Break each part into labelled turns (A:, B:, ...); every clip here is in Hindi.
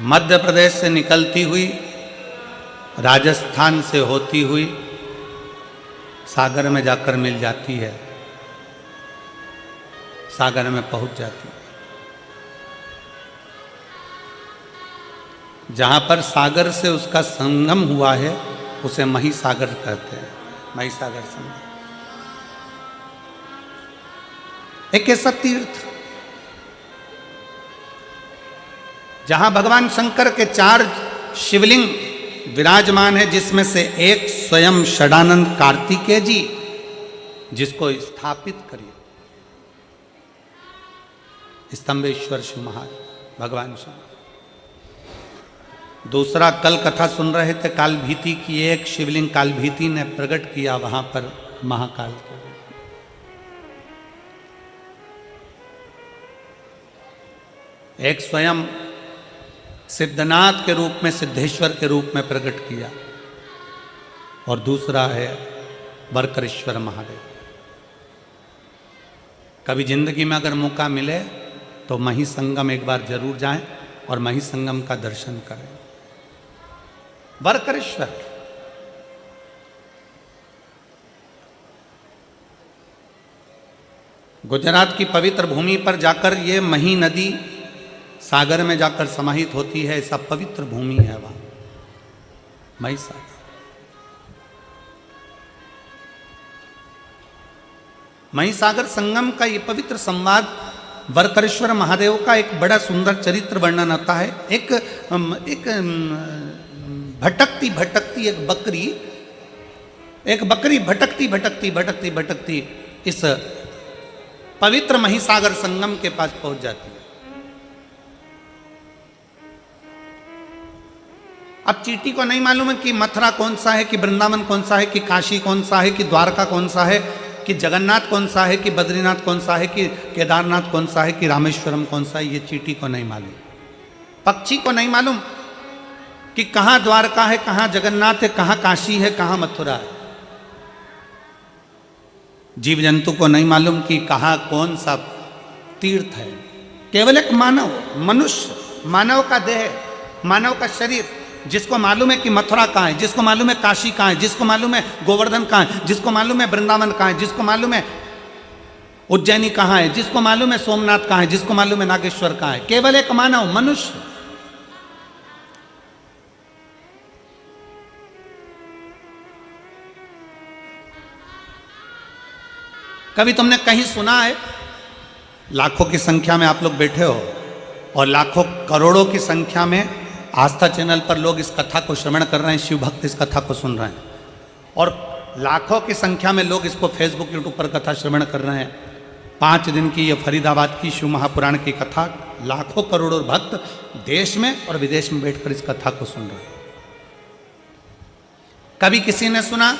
A: मध्य प्रदेश से निकलती हुई, राजस्थान से होती हुई सागर में जाकर मिल जाती है, सागर में पहुंच जाती है। जहां पर सागर से उसका संगम हुआ है उसे महिसागर कहते हैं, महिसागर संगम। एक ऐसा तीर्थ जहां भगवान शंकर के 4 शिवलिंग विराजमान है, जिसमें से एक स्वयं षडानंद कार्तिकेय जी, जिसको स्थापित करिए स्तंभेश्वर शिव महाराज भगवान शंकर। दूसरा कल कथा सुन रहे थे काल भीति की, एक शिवलिंग काल भीति ने प्रकट किया वहां पर महाकाल के। एक स्वयं सिद्धनाथ के रूप में, सिद्धेश्वर के रूप में प्रकट किया, और दूसरा है वरकरेश्वर महादेव। कभी जिंदगी में अगर मौका मिले तो मही संगम एक बार जरूर जाएं और मही संगम का दर्शन करें। वरकरेश्वर गुजरात की पवित्र भूमि पर जाकर ये मही नदी सागर में जाकर समाहित होती है, ऐसा पवित्र भूमि है वहां मही सागर। मही सागर संगम का ये पवित्र संवाद वरकरेश्वर महादेव का एक बड़ा सुंदर चरित्र वर्णन आता है। एक भटकती भटकती एक बकरी भटकती इस पवित्र महिसागर संगम के पास पहुंच जाती है। अब चींटी को नहीं मालूम है कि मथुरा कौन सा है, कि वृंदावन कौन सा है, कि काशी कौन सा है, कि द्वारका कौन सा है, कि जगन्नाथ कौन सा है, कि बद्रीनाथ कौन सा है, कि केदारनाथ कौन सा है, कि रामेश्वरम कौन सा है। ये चींटी को नहीं मालूम, पक्षी को नहीं मालूम कि कहाँ द्वारका है, कहाँ जगन्नाथ है, कहाँ काशी है, कहाँ मथुरा है। जीव जंतु को नहीं मालूम कि कहाँ कौन सा तीर्थ है। केवल एक मानव, मनुष्य, मानव का देह, मानव का शरीर, जिसको मालूम है कि मथुरा कहाँ है, जिसको मालूम है काशी कहाँ है, जिसको मालूम है गोवर्धन कहाँ है, जिसको मालूम है वृंदावन कहाँ है, जिसको मालूम है उज्जैनी कहाँ है, जिसको मालूम है सोमनाथ कहाँ है, जिसको मालूम है नागेश्वर कहाँ है। केवल एक मानव, मनुष्य। कभी तुमने कहीं सुना है, लाखों की संख्या में आप लोग बैठे हो और लाखों करोड़ों की संख्या में आस्था चैनल पर लोग इस कथा को श्रवण कर रहे हैं, शिव भक्त इस कथा को सुन रहे हैं, और लाखों की संख्या में लोग इसको फेसबुक यूट्यूब पर कथा श्रवण कर रहे हैं। 5 दिन की ये फरीदाबाद की शिव महापुराण की कथा, लाखों करोड़ों भक्त देश में और विदेश में बैठकर इस कथा को सुन रहे हैं। कभी किसी ने सुना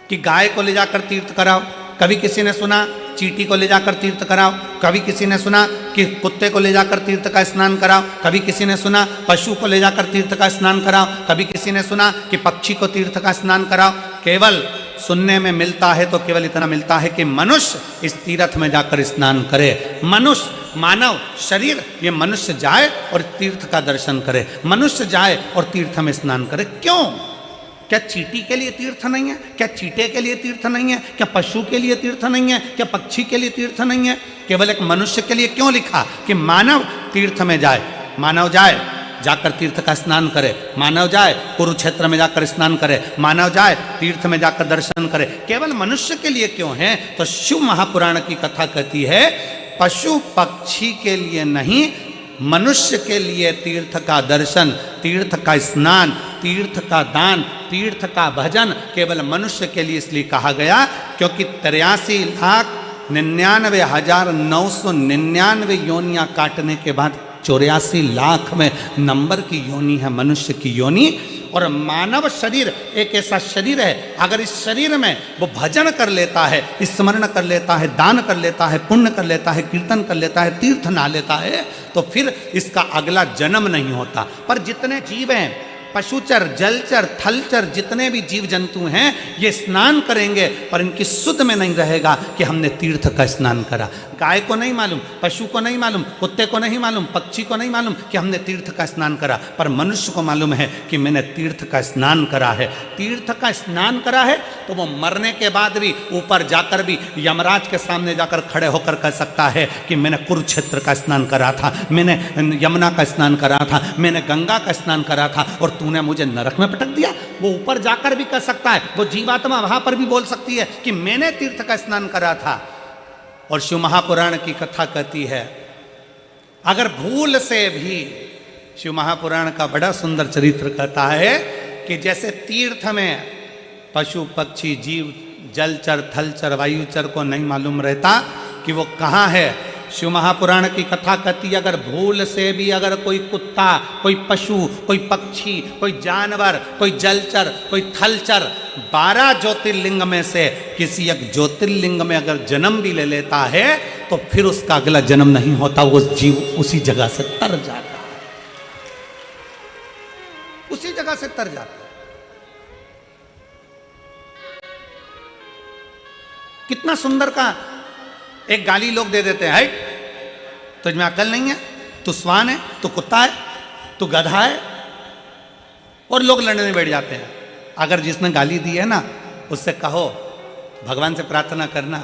A: कि गाय को ले जाकर तीर्थ कराओ, कभी किसी ने सुना चींटी को ले जाकर तीर्थ कराओ, कभी किसी ने सुना कि कुत्ते को ले जाकर तीर्थ का स्नान कराओ, कभी किसी ने सुना पशु को ले जाकर तीर्थ का स्नान कराओ, कभी किसी ने सुना कि पक्षी को तीर्थ का स्नान कराओ। केवल सुनने में मिलता है तो केवल इतना मिलता है कि मनुष्य इस तीर्थ में जाकर स्नान करे। मनुष्य, मानव शरीर, ये मनुष्य जाए और तीर्थ का दर्शन करे, मनुष्य जाए और तीर्थ में स्नान करे। क्यों? क्या चींटी के लिए तीर्थ नहीं है? क्या चींटे के लिए तीर्थ नहीं है? क्या पशु के लिए तीर्थ नहीं है? क्या पक्षी के लिए तीर्थ नहीं है? केवल एक मनुष्य के लिए क्यों लिखा कि मानव तीर्थ में जाए? मानव जाए, जाकर तीर्थ का स्नान करे, मानव जाए कुरुक्षेत्र में जाकर स्नान करे, मानव जाए तीर्थ में जाकर दर्शन करे। केवल मनुष्य के लिए क्यों है? तो शिव महापुराण की कथा कहती है पशु पक्षी के लिए नहीं, मनुष्य के लिए तीर्थ का दर्शन, तीर्थ का स्नान, तीर्थ का दान, तीर्थ का भजन केवल मनुष्य के लिए इसलिए कहा गया क्योंकि 83,99,999 योनियां काटने के बाद 84 लाख में नंबर की योनि है मनुष्य की योनि। और मानव शरीर एक ऐसा शरीर है, अगर इस शरीर में वो भजन कर लेता है, स्मरण कर लेता है, दान कर लेता है, पुण्य कर लेता है, कीर्तन कर लेता है, तीर्थ ना लेता है, तो फिर इसका अगला जन्म नहीं होता। पर जितने जीव हैं पशुचर, जलचर, थलचर जितने भी जीव जंतु हैं ये स्नान करेंगे, पर इनकी सुध में नहीं रहेगा कि हमने तीर्थ का स्नान करा। गाय को नहीं मालूम, पशु को नहीं मालूम, कुत्ते को नहीं मालूम, पक्षी को नहीं मालूम कि हमने तीर्थ का स्नान करा, पर मनुष्य को मालूम है कि मैंने तीर्थ का स्नान करा है। तीर्थ का स्नान करा है तो वो मरने के बाद भी ऊपर जाकर भी यमराज के सामने जाकर खड़े होकर कह सकता है कि मैंने कुरुक्षेत्र का स्नान करा था, मैंने यमुना का स्नान करा था, मैंने गंगा का स्नान करा था और तूने मुझे नरक में पटक दिया। वो ऊपर जाकर भी कह सकता है, वो जीवात्मा वहां पर भी बोल सकती है कि मैंने तीर्थ का स्नान करा था। और शिव महापुराण की कथा कहती है, अगर भूल से भी, शिव महापुराण का बड़ा सुंदर चरित्र कहता है कि जैसे तीर्थ में पशु पक्षी जीव जलचर थलचर वायुचर को नहीं मालूम रहता कि वो कहाँ है। शिव महापुराण की कथा कहती है, अगर भूल से भी अगर कोई कुत्ता, कोई पशु, कोई पक्षी, कोई जानवर, कोई जलचर, कोई थलचर 12 ज्योतिर्लिंग में से किसी एक ज्योतिर्लिंग में अगर जन्म भी ले लेता है तो फिर उसका अगला जन्म नहीं होता, वो जीव उसी जगह से तर जाता है, उसी जगह से तर जाता है। कितना सुंदर का एक गाली लोग दे देते हैं, तुझ में अकल नहीं है, तू स्वान है, तू कुत्ता है, तू गधा है, और लोग लड़ने बैठ जाते हैं। अगर जिसने गाली दी है ना उससे कहो भगवान से प्रार्थना करना,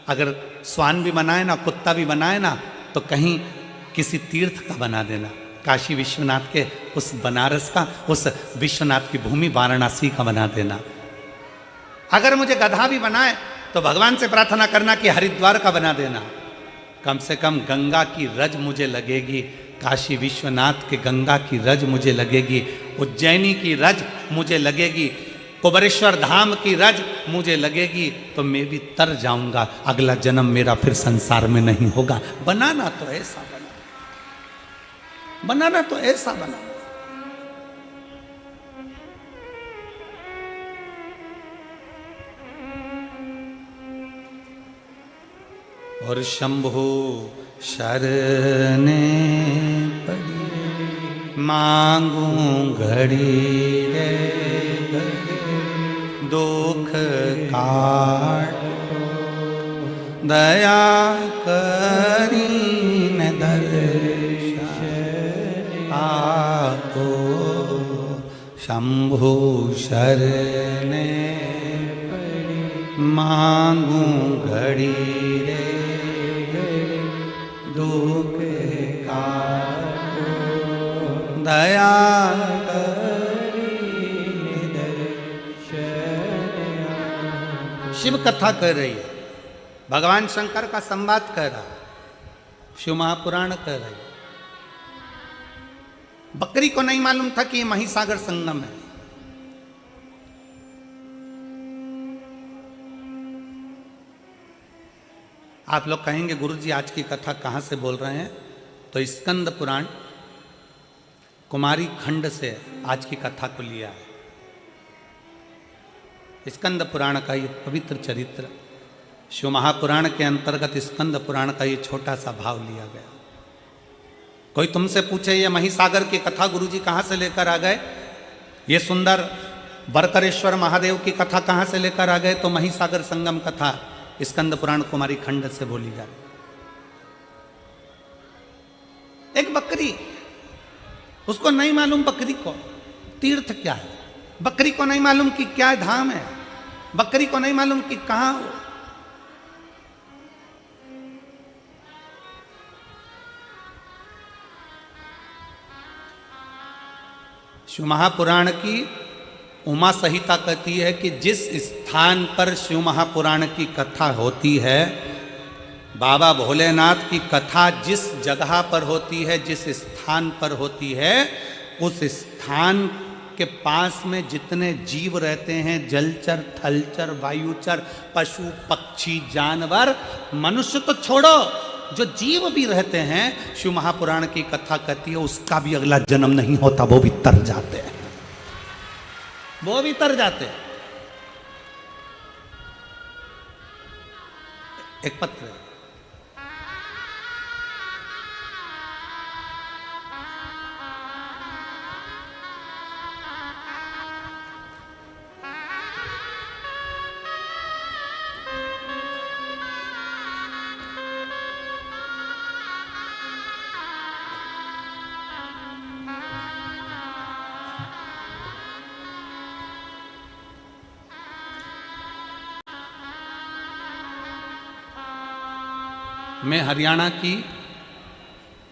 A: अगर स्वान भी बनाए ना कुत्ता भी बनाए ना तो कहीं किसी तीर्थ का बना देना, काशी विश्वनाथ के उस बनारस का, उस विश्वनाथ की भूमि वाराणसी का बना देना। अगर मुझे गधा भी बनाए तो भगवान से प्रार्थना करना कि हरिद्वार का बना देना। कम से कम गंगा की रज मुझे लगेगी, काशी विश्वनाथ के गंगा की रज मुझे लगेगी, उज्जैनी की रज मुझे लगेगी, कुबरेश्वर धाम की रज मुझे लगेगी, तो मैं भी तर जाऊंगा, अगला जन्म मेरा फिर संसार में नहीं होगा। बनाना तो ऐसा बना, बनाना तो ऐसा बना। और शंभो शरणे पड़ी मांगू घड़ी रे घड़ी, दुख काट दया करीन दर्शन आपो। शंभो शरणे पड़ी मांगू घड़ी रे दुख काटो दया शिव कथा कर रही है, भगवान शंकर का संवाद कर रहा है, शिव महापुराण कर रही है। बकरी को नहीं मालूम था कि ये महिसागर संगम है। आप लोग कहेंगे गुरुजी आज की कथा कहाँ से बोल रहे हैं, तो स्कंद पुराण कुमारी खंड से आज की कथा को लिया है। स्कंद पुराण का ये पवित्र चरित्र शिव महापुराण के अंतर्गत स्कंद पुराण का ये छोटा सा भाव लिया गया। कोई तुमसे पूछे ये महिसागर की कथा गुरुजी कहाँ से लेकर आ गए, ये सुंदर बरकरेश्वर महादेव की कथा कहाँ से लेकर आ गए, तो महिसागर संगम कथा स्कंद पुराण कुमारी खंड से बोली जा रही। एक बकरी, उसको नहीं मालूम बकरी को तीर्थ क्या है, बकरी को नहीं मालूम कि क्या धाम है, बकरी को नहीं मालूम कि कहां हो। शिव महापुराण की उमा संहिता कहती है कि जिस स्थान पर शिव महापुराण की कथा होती है, बाबा भोलेनाथ की कथा जिस जगह पर होती है, जिस स्थान पर होती है, उस स्थान के पास में जितने जीव रहते हैं, जलचर थलचर वायुचर पशु पक्षी जानवर, मनुष्य तो छोड़ो, जो जीव भी रहते हैं, शिव महापुराण की कथा कहती है उसका भी अगला जन्म नहीं होता, वो भी तर जाते हैं, वो भी तर जाते हैं। एक पत्र मैं हरियाणा की,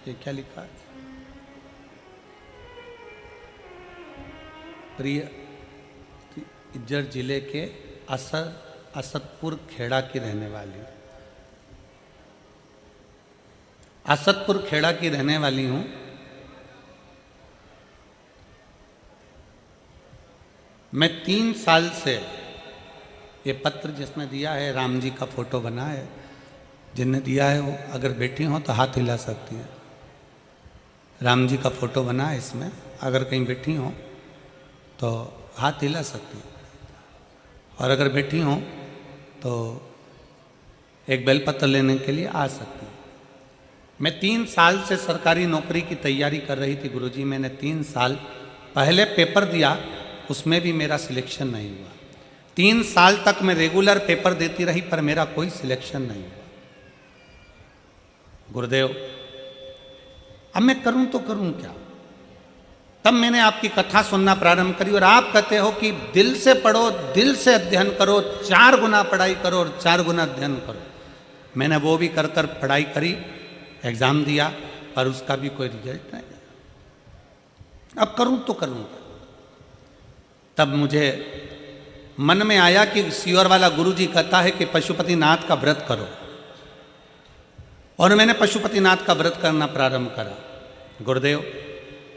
A: ये क्या लिखा है, प्रिय इज्जर जिले के असदपुर खेड़ा की रहने वाली हूँ। असदपुर खेड़ा की रहने वाली हूँ। मैं 3 साल से, ये पत्र जिसने दिया है राम जी का फोटो बना है, जिनने दिया है वो अगर बैठी हो तो हाथ हिला सकती है। राम जी का फोटो बना है इसमें, अगर कहीं बैठी हो तो हाथ हिला सकती है, और अगर बैठी हो तो एक बेलपत्र लेने के लिए आ सकती है। मैं 3 साल से सरकारी नौकरी की तैयारी कर रही थी गुरुजी। मैंने 3 साल पहले पेपर दिया, उसमें भी मेरा सिलेक्शन नहीं हुआ। 3 साल तक मैं रेगुलर पेपर देती रही पर मेरा कोई सिलेक्शन नहीं हुआ। गुरुदेव, अब मैं करूं तो करूं क्या? तब मैंने आपकी कथा सुनना प्रारंभ करी, और आप कहते हो कि दिल से पढ़ो, दिल से अध्ययन करो, 4 गुना पढ़ाई करो और 4 गुना अध्ययन करो। मैंने वो भी कर कर पढ़ाई करी, एग्जाम दिया, पर उसका भी कोई रिजल्ट नहीं। अब करूं तो करूं क्या? तब मुझे मन में आया कि सीहोर वाला गुरुजी कहता है कि पशुपतिनाथ का व्रत करो, और मैंने पशुपतिनाथ का व्रत करना प्रारंभ करा। गुरुदेव,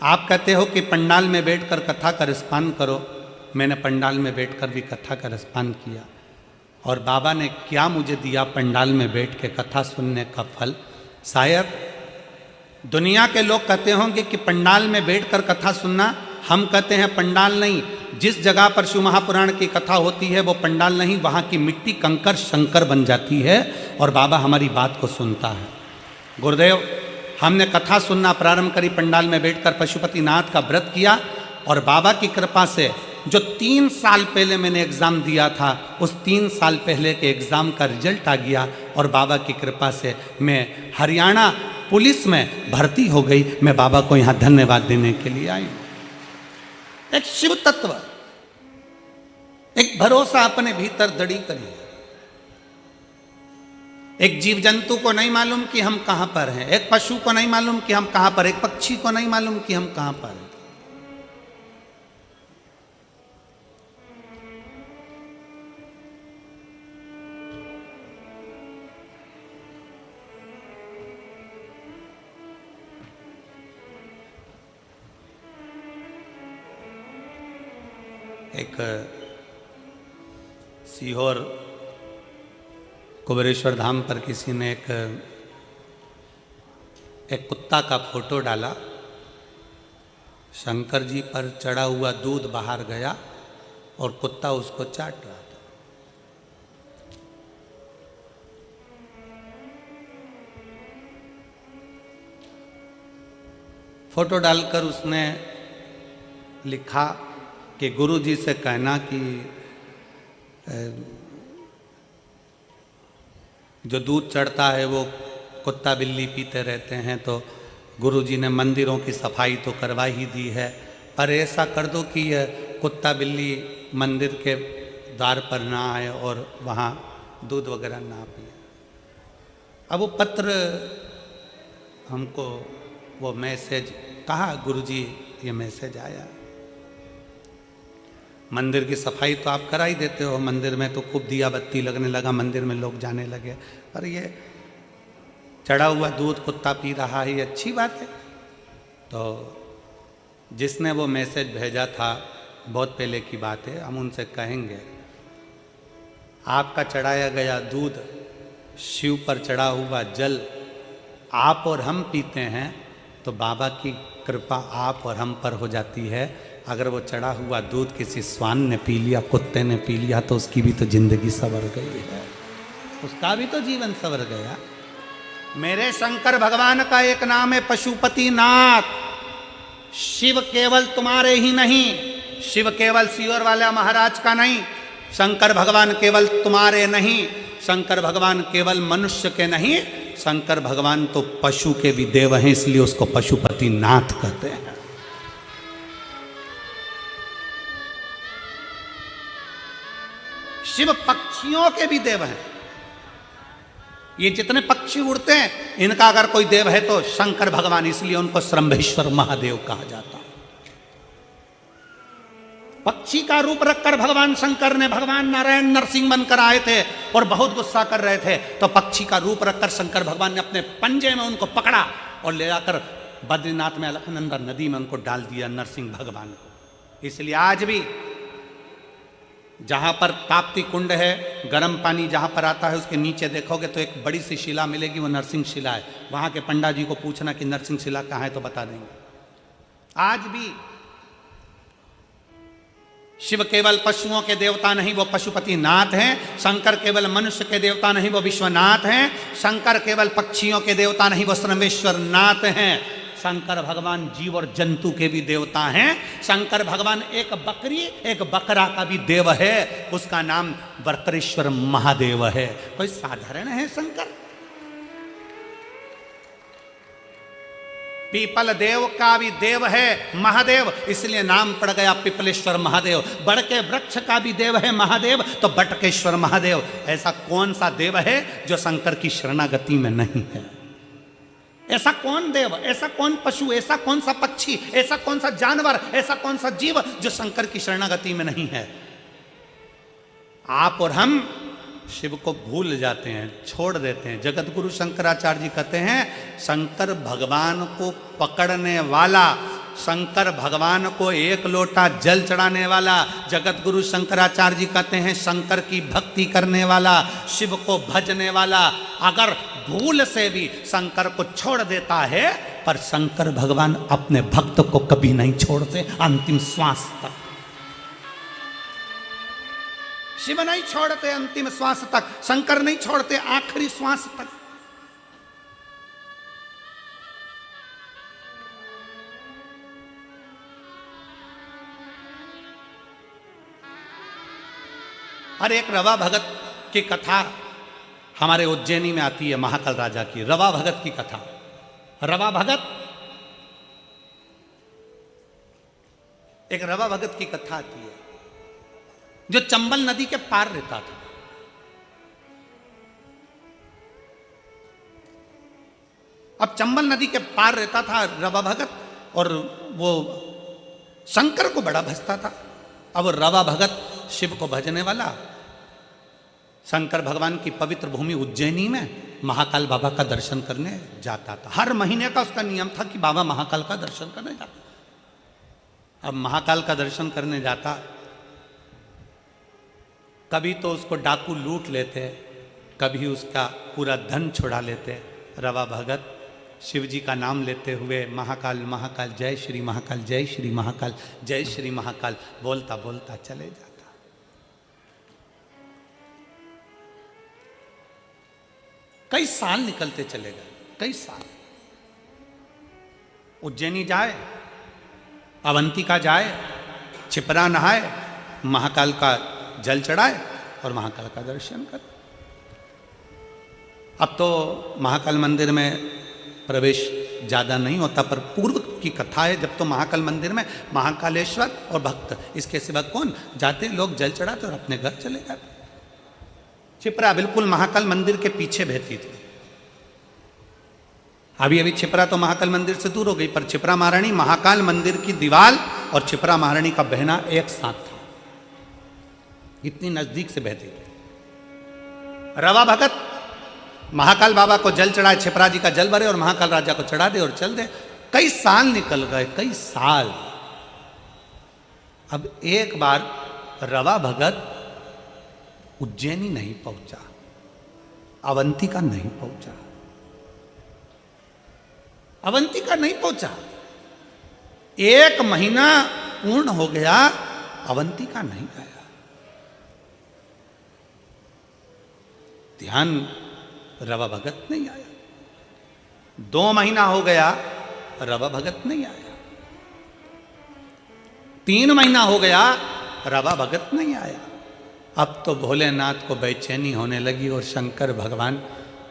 A: आप कहते हो कि पंडाल में बैठकर कथा का रसपान करो। मैंने पंडाल में बैठकर भी कथा का रसपान किया, और बाबा ने क्या मुझे दिया पंडाल में बैठ के कथा सुनने का फल। शायद दुनिया के लोग कहते होंगे कि पंडाल में बैठकर कथा सुनना, हम कहते हैं पंडाल नहीं, जिस जगह पर शिव महापुराण की कथा होती है वो पंडाल नहीं, वहाँ की मिट्टी कंकर शंकर बन जाती है, और बाबा हमारी बात को सुनता है। गुरुदेव, हमने कथा सुनना प्रारंभ करी, पंडाल में बैठकर पशुपतिनाथ का व्रत किया, और बाबा की कृपा से जो 3 साल पहले मैंने एग्ज़ाम दिया था, उस 3 साल पहले के एग्ज़ाम का रिजल्ट आ गया, और बाबा की कृपा से मैं हरियाणा पुलिस में भर्ती हो गई। मैं बाबा को यहाँ धन्यवाद देने के लिए आई हूँ। एक शिव तत्व, एक भरोसा अपने भीतर दड़ी करिए। एक जीव जंतु को नहीं मालूम कि हम कहां पर हैं, एक पशु को नहीं मालूम कि हम कहां पर, एक पक्षी को नहीं मालूम कि हम कहां पर हैं। एक सीहोर कुबेरेश्वर धाम पर किसी ने एक कुत्ता का फोटो डाला। शंकर जी पर चढ़ा हुआ दूध बाहर गया और कुत्ता उसको चाट रहा था। फोटो डालकर उसने लिखा कि गुरु जी से कहना कि जो दूध चढ़ता है वो कुत्ता बिल्ली पीते रहते हैं, तो गुरुजी ने मंदिरों की सफाई तो करवा ही दी है, पर ऐसा कर दो कि यह कुत्ता बिल्ली मंदिर के द्वार पर ना आए और वहाँ दूध वगैरह ना पिए। अब वो पत्र हमको, वो मैसेज कहा, गुरुजी ये मैसेज आया। मंदिर की सफाई तो आप करा ही देते हो, मंदिर में तो खूब दिया बत्ती लगने लगा, मंदिर में लोग जाने लगे, पर ये चढ़ा हुआ दूध कुत्ता पी रहा है, ये अच्छी बात है। तो जिसने वो मैसेज भेजा था, बहुत पहले की बात है, हम उनसे कहेंगे आपका चढ़ाया गया दूध, शिव पर चढ़ा हुआ जल आप और हम पीते हैं तो बाबा की कृपा आप और हम पर हो जाती है। अगर वो चढ़ा हुआ दूध किसी स्वान ने पी लिया, कुत्ते ने पी लिया, तो उसकी भी तो जिंदगी संवर गई है, उसका भी तो जीवन संवर गया। मेरे शंकर भगवान का एक नाम है पशुपतिनाथ। शिव केवल तुम्हारे ही नहीं, शिव केवल सीहोर वाला महाराज का नहीं, शंकर भगवान केवल तुम्हारे नहीं, शंकर भगवान केवल मनुष्य के नहीं, शंकर भगवान तो पशु के भी देव हैं, इसलिए उसको पशुपतिनाथ कहते हैं। शिव पक्षियों के भी देव हैं, ये जितने पक्षी उड़ते हैं, इनका अगर कोई देव है तो शंकर भगवान, इसलिए उनको श्रंभेश्वर महादेव कहा जाता है। पक्षी का रूप रखकर भगवान शंकर ने, भगवान नारायण नरसिंह बनकर आए थे और बहुत गुस्सा कर रहे थे, तो पक्षी का रूप रखकर शंकर भगवान ने अपने पंजे में उनको पकड़ा और ले जाकर बद्रीनाथ में अलकनंदा नदी में उनको डाल दिया नरसिंह भगवान को। इसलिए आज भी जहां पर ताप्ती कुंड है, गर्म पानी जहां पर आता है, उसके नीचे देखोगे तो एक बड़ी सी शिला मिलेगी, वो नरसिंह शिला है। वहां के पंडा जी को पूछना कि नरसिंह शिला कहाँ है तो बता देंगे। आज भी शिव केवल पशुओं के देवता नहीं, वो पशुपति नाथ हैं। शंकर केवल मनुष्य के देवता नहीं, वो विश्वनाथ हैं। शंकर केवल पक्षियों के देवता नहीं, वो श्रमेश्वर नाथ हैं। शंकर भगवान जीव और जंतु के भी देवता हैं। शंकर भगवान एक बकरी एक बकरा का भी देव है, उसका नाम वर्करेश्वर महादेव है। कोई साधारण है शंकर? पीपल देव का भी देव है महादेव, इसलिए नाम पड़ गया पिपलेश्वर महादेव। बड़ के वृक्ष का भी देव है महादेव, तो बटकेश्वर महादेव। ऐसा कौन सा देव है जो शंकर की शरणागति में नहीं है? ऐसा कौन देव, ऐसा कौन पशु, ऐसा कौन सा पक्षी, ऐसा कौन सा जानवर, ऐसा कौन सा जीव जो शंकर की शरणागति में नहीं है? आप और हम शिव को भूल जाते हैं, छोड़ देते हैं। जगत गुरु शंकराचार्य जी कहते हैं, शंकर भगवान को पकड़ने वाला, शंकर भगवान को एक लोटा जल चढ़ाने वाला, जगत गुरु शंकराचार्य जी कहते हैं शंकर की भक्ति करने वाला, शिव को भजने वाला, अगर भूल से भी शंकर को छोड़ देता है, पर शंकर भगवान अपने भक्त को कभी नहीं छोड़ते अंतिम श्वास तक। शिव नहीं छोड़ते अंतिम श्वास तक, शंकर नहीं छोड़ते आखिरी श्वास तक। और एक रवा भगत की कथा हमारे उज्जैनी में आती है, महाकाल राजा की रवा भगत की कथा। रवा भगत, एक रवा भगत की कथा आती है जो चंबल नदी के पार रहता था। अब चंबल नदी के पार रहता था रवा भगत, और वो शंकर को बड़ा भजता था। अब रवा भगत शिव को भजने वाला शंकर भगवान की पवित्र भूमि उज्जैनी में महाकाल बाबा का दर्शन करने जाता था। हर महीने का उसका नियम था कि बाबा महाकाल का दर्शन करने जाता। अब महाकाल का दर्शन करने जाता, कभी तो उसको डाकू लूट लेते, कभी उसका पूरा धन छुड़ा लेते। रवा भगत शिव जी का नाम लेते हुए महाकाल महाकाल जय श्री महाकाल, जय श्री महाकाल, जय श्री महाकाल बोलता बोलता चले जाता। कई साल निकलते चले गए, कई साल। उज्जैनी जाए, अवंतिका जाए, छिपरा नहाए, महाकाल का जल चढ़ाए और महाकाल का दर्शन कर। अब तो महाकाल मंदिर में प्रवेश ज़्यादा नहीं होता, पर पूर्व की कथा है जब तो महाकाल मंदिर में महाकालेश्वर और भक्त, इसके सिवा कौन जाते, लोग जल चढ़ाते और अपने घर चले जाते। छिपरा बिल्कुल महाकाल मंदिर के पीछे बहती थी। अभी अभी छिपरा तो महाकाल मंदिर से दूर हो गई, पर छिपरा महारानी महाकाल मंदिर की दीवार और छिपरा महारानी का बहना एक साथ था, इतनी नजदीक से बहती थी। रवा भगत महाकाल बाबा को जल चढ़ाए, छिपरा जी का जल भरे और महाकाल राजा को चढ़ा दे और चल दे। कई साल निकल गए, कई साल। अब एक बार रवा भगत उज्जैनी नहीं पहुंचा, अवंतिका नहीं पहुंचा, अवंतिका नहीं पहुंचा। 1 महीना पूर्ण हो गया, अवंतिका नहीं आया। ध्यान, रवा भगत नहीं आया। 2 महीना हो गया, रवा भगत नहीं आया। 3 महीना हो गया, रवा भगत नहीं आया। अब तो भोलेनाथ को बेचैनी होने लगी और शंकर भगवान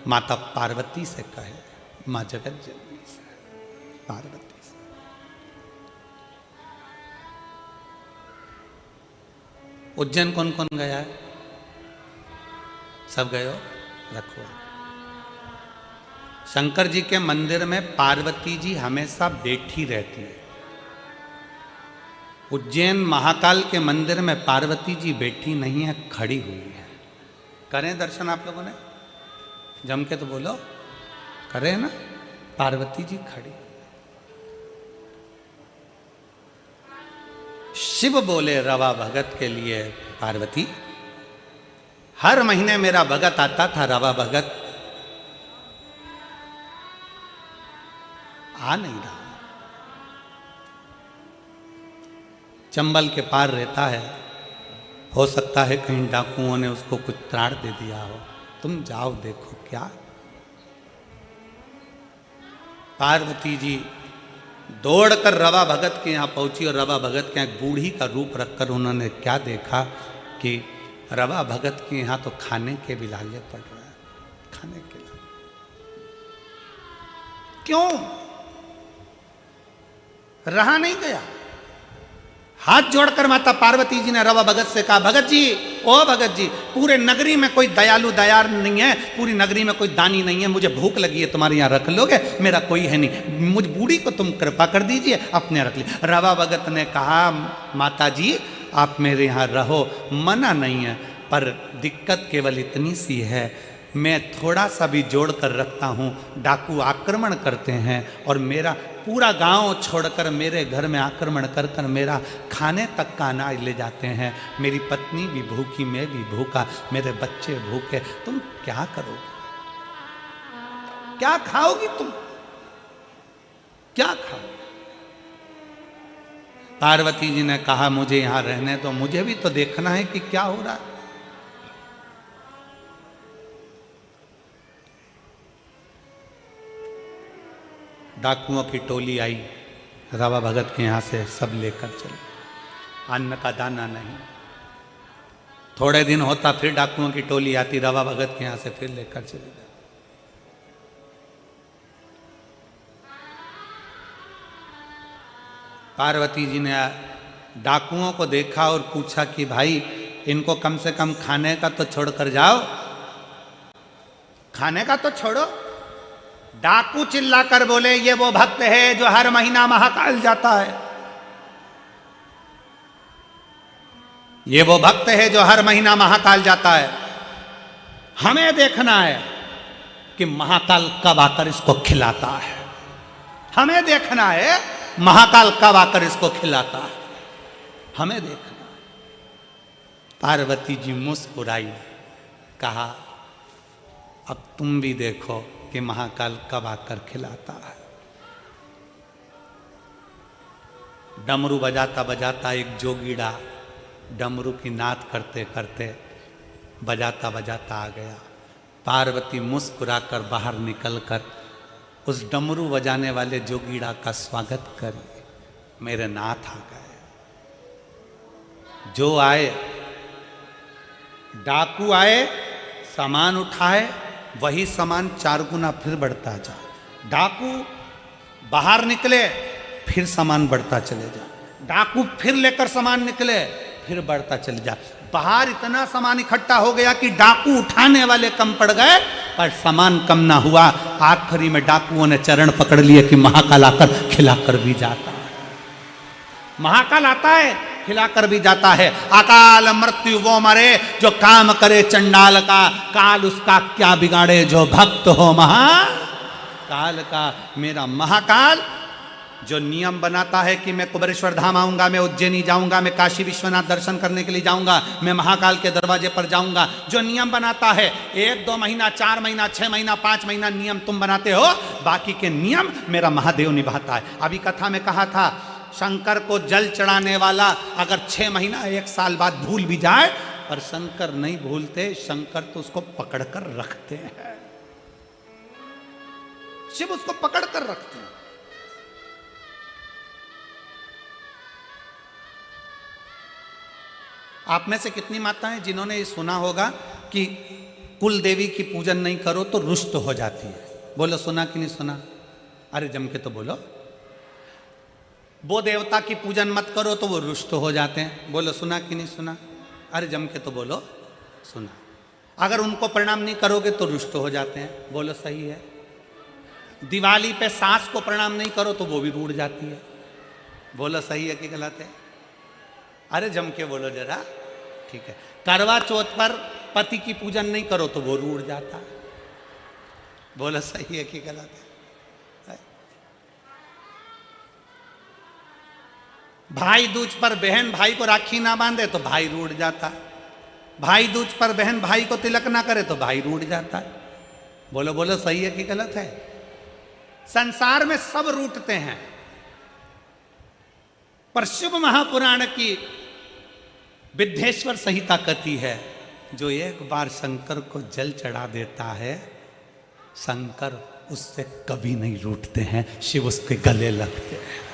A: माता पार्वती से कहे, माँ जगत जननी से, पार्वती से, उज्जैन कौन कौन गया है? सब गए हो? रखो। शंकर जी के मंदिर में पार्वती जी हमेशा बैठी रहती है। उज्जैन महाकाल के मंदिर में पार्वती जी बैठी नहीं है, खड़ी हुई है। करें दर्शन आप लोगों ने? जम के तो बोलो, करें ना? पार्वती जी खड़ी। शिव बोले रवा भगत के लिए, पार्वती हर महीने मेरा भगत आता था, रवा भगत आ नहीं रहा। चंबल के पार रहता है, हो सकता है कहीं डाकुओं ने उसको कुछ त्राण दे दिया हो, तुम जाओ देखो क्या। पार्वती जी दौड़कर रवा भगत के यहाँ पहुंची और रवा भगत के यहाँ एक बूढ़ी का रूप रखकर उन्होंने क्या देखा कि रवा भगत के यहाँ तो खाने के भी लाले पड़ रहा है, खाने के लाले। क्यों? रहा नहीं गया। हाथ जोड़कर माता पार्वती जी ने रवा भगत से कहा, भगत जी, ओ भगत जी, पूरे नगरी में कोई दयालु दयार नहीं है, पूरी नगरी में कोई दानी नहीं है, मुझे भूख लगी है, तुम्हारे यहाँ रख लोगे? मेरा कोई है नहीं, मुझ बूढ़ी को तुम कृपा कर दीजिए, अपने रख ली। रवा भगत ने कहा, माता जी आप मेरे यहाँ रहो, मना नहीं है, पर दिक्कत केवल इतनी सी है, मैं थोड़ा सा भी जोड़ कर रखता हूँ, डाकू आक्रमण करते हैं और मेरा पूरा गांव छोड़कर मेरे घर में आक्रमण कर कर मेरा खाने तक का अनाज ले जाते हैं। मेरी पत्नी भी भूखी, मैं भी भूखा, मेरे बच्चे भूखे, तुम क्या करोगे? क्या खाओगी तुम? क्या खाओ? पार्वती जी ने कहा, मुझे यहां रहने दो, मुझे भी तो देखना है कि क्या हो रहा है। डाकुओं की टोली आई, रवा भगत के यहाँ से सब लेकर चले, अन्न का दाना नहीं। थोड़े दिन होता फिर डाकुओं की टोली आती, रवा भगत के यहाँ से फिर लेकर चले जाते। पार्वती जी ने डाकुओं को देखा और पूछा कि भाई इनको कम से कम खाने का तो छोड़ कर जाओ, खाने का तो छोड़ो। डाकू चिल्लाकर बोले, ये वो भक्त है जो हर महीना महाकाल जाता है, ये वो भक्त है जो हर महीना महाकाल जाता है, हमें देखना है कि महाकाल कब आकर इसको खिलाता है, हमें देखना है महाकाल कब आकर इसको खिलाता है, हमें देखना है। पार्वती जी मुस्कुराई, कहा अब तुम भी देखो कि महाकाल कब आकर खिलाता है। डमरू बजाता बजाता एक जोगीड़ा डमरू की नाद करते करते बजाता बजाता आ गया। पार्वती मुस्कुराकर बाहर निकलकर उस डमरू बजाने वाले जोगीड़ा का स्वागत करी, मेरे नाथ आ गए। जो आए, डाकू आए, सामान उठाए, वही सामान 4 गुना फिर बढ़ता जा। डाकू बाहर निकले, फिर सामान बढ़ता चले जा। डाकू फिर लेकर सामान निकले, फिर बढ़ता चले जा। बाहर इतना सामान इकट्ठा हो गया कि डाकू उठाने वाले कम पड़ गए, पर सामान कम ना हुआ। आखिरी में डाकुओं ने चरण पकड़ लिए कि महाकाल आकर खिलाकर भी जाता है, महाकाल आता है खिलाकर भी जाता है। अकाल मृत्यु वो मरे जो काम करे चंडाल का, काल उसका क्या बिगाड़े जो भक्त हो महाकाल का। मेरा महाकाल जो नियम बनाता है कि मैं कुबेरेश्वर धाम आऊंगा, मैं उज्जैनी जाऊंगा, मैं काशी विश्वनाथ दर्शन करने के लिए जाऊंगा, मैं महाकाल के दरवाजे पर जाऊंगा, जो नियम बनाता है 1, 2 महीना, 4 महीना, 6 महीना, 5 महीना नियम तुम बनाते हो, बाकी के नियम मेरा महादेव निभाता है। अभी कथा में कहा था, शंकर को जल चढ़ाने वाला अगर 6 महीना 1 साल बाद भूल भी जाए, पर शंकर नहीं भूलते, शंकर तो उसको पकड़कर रखते हैं, शिव उसको पकड़कर रखते हैं। आप में से कितनी माताएं जिन्होंने ये सुना होगा कि कुल देवी की पूजन नहीं करो तो रुष्ट हो जाती है? बोलो सुना कि नहीं सुना? अरे जम के तो बोलो। वो देवता की पूजन मत करो तो वो रुष्ट हो जाते हैं। बोलो सुना कि नहीं सुना? अरे जम के तो बोलो सुना। अगर उनको प्रणाम नहीं करोगे तो रुष्ट हो जाते हैं। बोलो सही है। दिवाली पे सास को प्रणाम नहीं करो तो वो भी रूठ जाती है। बोलो सही है कि गलत है? अरे जम के बोलो जरा, ठीक है। करवा चौथ पर पति की पूजन नहीं करो तो वो रूठ जाता है। बोलो सही है कि गलत है? भाई दूज पर बहन भाई को राखी ना बांधे तो भाई रूठ जाता है। भाई दूज पर बहन भाई को तिलक ना करे तो भाई रूठ जाता है। बोलो बोलो सही है कि गलत है? संसार में सब रूठते हैं, पर शिव महापुराण की विद्येश्वर संहिता कहती है, जो एक बार शंकर को जल चढ़ा देता है, शंकर उससे कभी नहीं रूठते हैं। शिव उसके गले लगते हैं,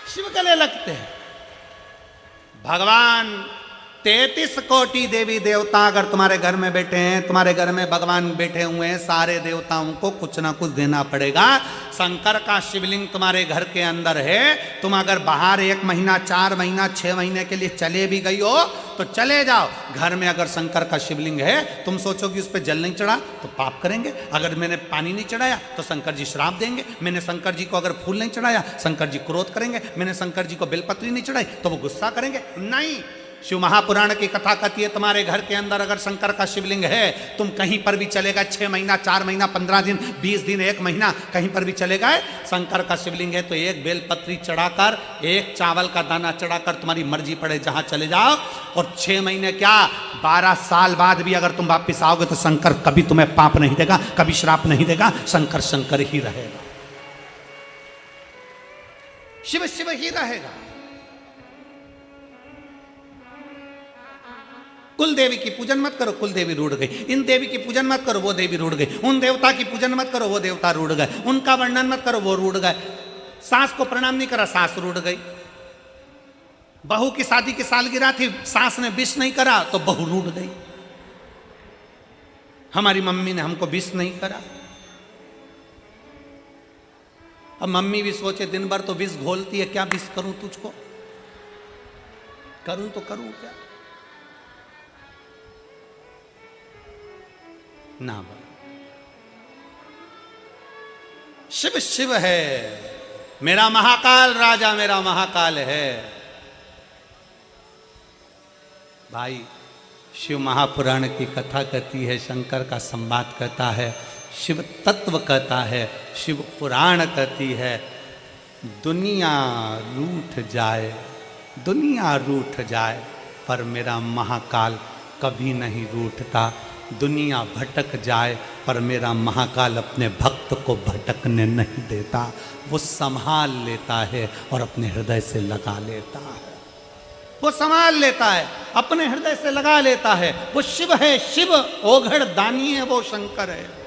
A: शिव गले लगते हैं। भगवान 33 कोटि देवी देवता अगर तुम्हारे घर में बैठे हैं, तुम्हारे घर में भगवान बैठे हुए हैं, सारे देवताओं को कुछ ना कुछ देना पड़ेगा। शंकर का शिवलिंग तुम्हारे घर के अंदर है। तुम अगर बाहर 1 महीना, 4 महीना, 6 महीने के लिए चले भी गई हो तो चले जाओ। घर में अगर शंकर का शिवलिंग है, तुम सोचो कि उस पर जल नहीं चढ़ा तो पाप करेंगे। अगर मैंने पानी नहीं चढ़ाया तो शंकर जी श्राप देंगे। मैंने शंकर जी को अगर फूल नहीं चढ़ाया, शंकर जी क्रोध करेंगे। मैंने शंकर जी को बेलपत्री नहीं चढ़ाई तो वो गुस्सा करेंगे। नहीं, शिव महापुराण की कथा कहती है, तुम्हारे घर के अंदर अगर शंकर का शिवलिंग है, तुम कहीं पर भी चले गए, 6 महीना, 4 महीना, 15 दिन, 20 दिन, 1 महीना, कहीं पर भी चले गए, शंकर का शिवलिंग है तो 1 बेलपत्री चढ़ाकर, 1 चावल का दाना चढ़ाकर तुम्हारी मर्जी पड़े जहां चले जाओ। और 6 महीने क्या, 12 साल बाद भी अगर तुम वापिस आओगे तो शंकर कभी तुम्हें पाप नहीं देगा, कभी श्राप नहीं देगा। शंकर शंकर ही रहेगा, शिव शिव ही रहेगा। कुल देवी की पूजन मत करो, कुल देवी रूठ गई। इन देवी की पूजन मत करो, वो देवी रूठ गई। उन देवता की पूजन मत करो, वो देवता रूठ गए। उनका वर्णन मत करो, वो रूठ गए। सास को प्रणाम नहीं करा, सास रूठ गई। बहू की शादी की सालगिरह थी, सास ने विश नहीं करा तो बहू रूठ गई। हमारी मम्मी ने हमको विश नहीं करा। अब मम्मी भी सोचे दिन भर तो विष घोलती है, क्या विष करूं तुझको, करूं तो करूं क्या ना। शिव शिव है, मेरा महाकाल राजा, मेरा महाकाल है। भाई शिव महापुराण की कथा कहती है, शंकर का संवाद कहता है, शिव तत्व कहता है, शिव पुराण कहती है, दुनिया रूठ जाए, दुनिया रूठ जाए, पर मेरा महाकाल कभी नहीं रूठता। दुनिया भटक जाए पर मेरा महाकाल अपने भक्त को भटकने नहीं देता। वो संभाल लेता है और अपने हृदय से लगा लेता है। वो संभाल लेता है, अपने हृदय से लगा लेता है। वो शिव है, शिव ओघड़ दानी है, वो शंकर है।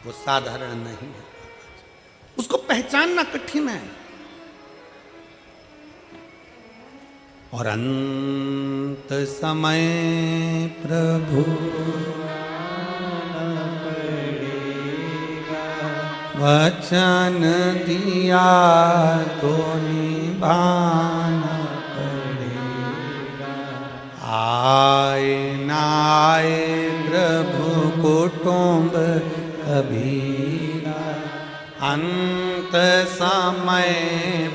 A: वो साधारण नहीं है, उसको पहचानना कठिन है। और अंत समय प्रभु वचन दिया तो निभाना पड़ेगा। आए ना आए प्रभु कुटुंब कबीरा, अंत समय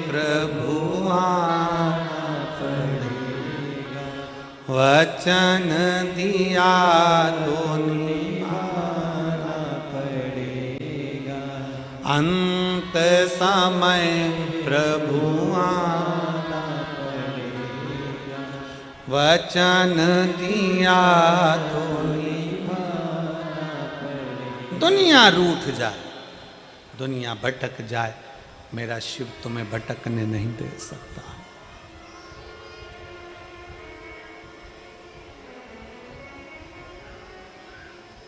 A: प्रभु आना पड़ेगा। वचन दिया तो निभाना पड़ेगा। अंत समय प्रभु आना पड़ेगा। वचन दिया तो दुनिया रूठ जाए, दुनिया भटक जाए, मेरा शिव तुम्हें भटकने नहीं दे सकता।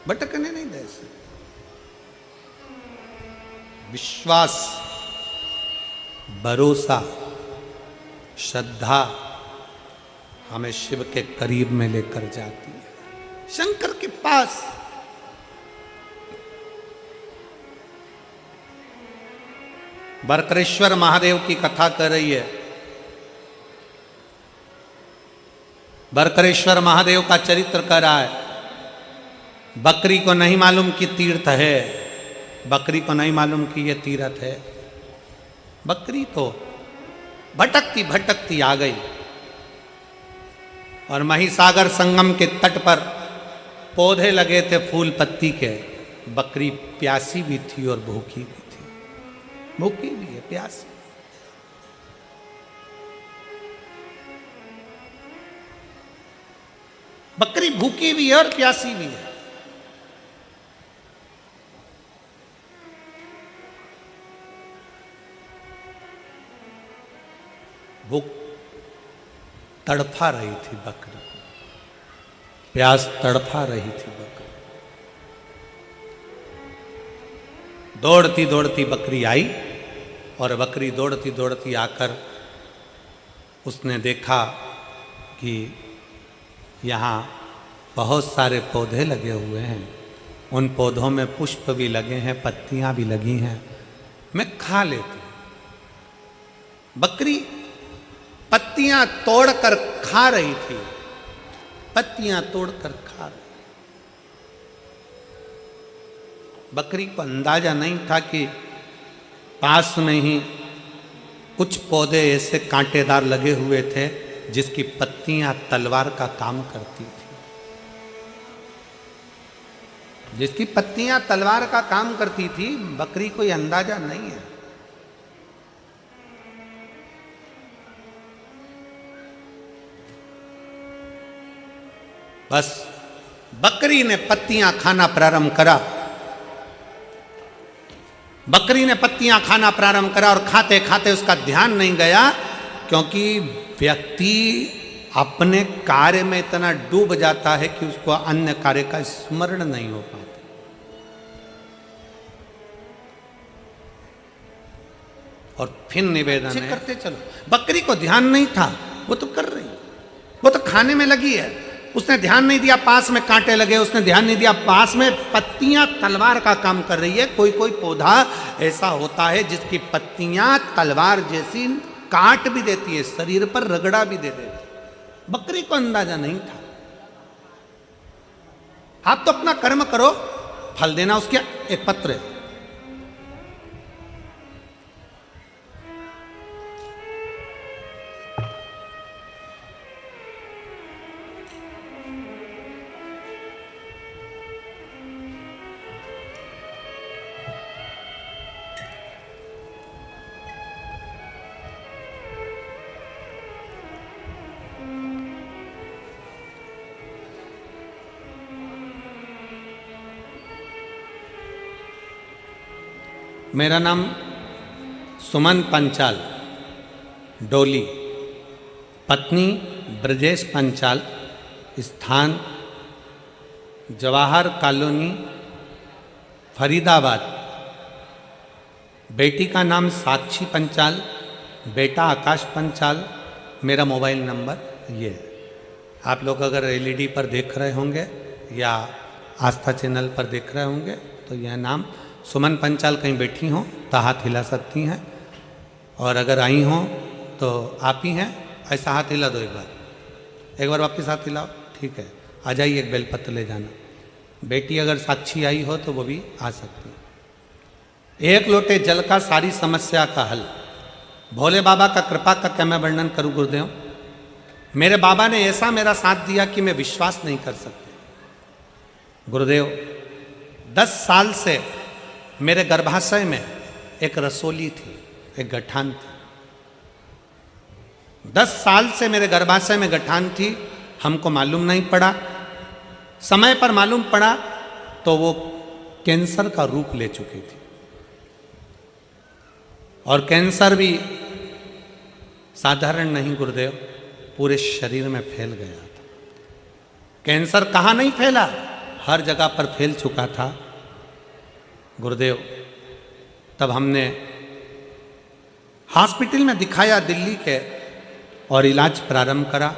A: भटकने नहीं दे सकता। विश्वास, भरोसा, श्रद्धा हमें शिव के करीब में लेकर जाती है, शंकर के पास। बरकरेश्वर महादेव की कथा कर रही है। बरकरेश्वर महादेव का चरित्र कर रहा है। बकरी को नहीं मालूम कि तीर्थ है, बकरी को नहीं मालूम कि ये तीर्थ है। बकरी तो भटकती भटकती आ गई और महिसागर संगम के तट पर पौधे लगे थे फूल पत्ती के। बकरी प्यासी भी थी और भूखी भी थी, भूखी भी है, प्यासी। बकरी भूखी भी है और प्यासी भी है। भूख तड़फा रही थी बकरी, प्यास तड़फा रही थी बकरी। दौड़ती दौड़ती बकरी आई और बकरी दौड़ती दौड़ती आकर उसने देखा कि यहाँ बहुत सारे पौधे लगे हुए हैं, उन पौधों में पुष्प भी लगे हैं, पत्तियां भी लगी हैं, मैं खा लेती। बकरी पत्तियां तोड़कर खा रही थी, पत्तियां तोड़कर खा रही। बकरी को अंदाजा नहीं था कि पास में ही कुछ पौधे ऐसे कांटेदार लगे हुए थे जिसकी पत्तियां तलवार का काम करती थी, जिसकी पत्तियां तलवार का काम करती थी। बकरी को यह अंदाजा नहीं है। बस बकरी ने पत्तियां खाना प्रारंभ करा। बकरी ने पत्तियां खाना प्रारंभ करा और खाते खाते उसका ध्यान नहीं गया, क्योंकि व्यक्ति अपने कार्य में इतना डूब जाता है कि उसको अन्य कार्य का स्मरण नहीं हो पाता। और फिर निवेदन है, करते चलो। बकरी को ध्यान नहीं था, वो तो कर रही है, वो तो खाने में लगी है। उसने ध्यान नहीं दिया पास में कांटे लगे, उसने ध्यान नहीं दिया पास में पत्तियां तलवार का काम कर रही है। कोई कोई पौधा ऐसा होता है जिसकी पत्तियां तलवार जैसी काट भी देती है, शरीर पर रगड़ा भी दे देती। बकरी को अंदाजा नहीं था। आप तो अपना कर्म करो, फल देना उसके एक पत्र है। मेरा नाम सुमन पंचाल, डोली, पत्नी ब्रजेश पंचाल, स्थान जवाहर कॉलोनी, फरीदाबाद। बेटी का नाम साक्षी पंचाल, बेटा आकाश पंचाल। मेरा मोबाइल नंबर ये है। आप लोग अगर एलईडी पर देख रहे होंगे या आस्था चैनल पर देख रहे होंगे तो यह नाम सुमन पंचाल कहीं बैठी हों तो हाथ हिला सकती हैं, और अगर आई हों तो आप ही हैं, ऐसा हाथ हिला दो एक बार वापस हाथ हिलाओ, ठीक है। आ जाइए, एक बेलपत्र ले जाना। बेटी अगर साक्षी आई हो तो वो भी आ सकती है। एक लोटे जल का सारी समस्या का हल। भोले बाबा का कृपा का क्या मैं वर्णन करूं गुरुदेव। मेरे बाबा ने ऐसा मेरा साथ दिया कि मैं विश्वास नहीं कर सकती। गुरुदेव 10 साल से मेरे गर्भाशय में एक रसोली थी, एक गठान थी। 10 साल से मेरे गर्भाशय में गठान थी, हमको मालूम नहीं पड़ा। समय पर मालूम पड़ा तो वो कैंसर का रूप ले चुकी थी, और कैंसर भी साधारण नहीं गुरुदेव, पूरे शरीर में फैल गया था। कैंसर कहाँ नहीं फैला, हर जगह पर फैल चुका था गुरुदेव। तब हमने हॉस्पिटल में दिखाया दिल्ली के और इलाज प्रारंभ करा।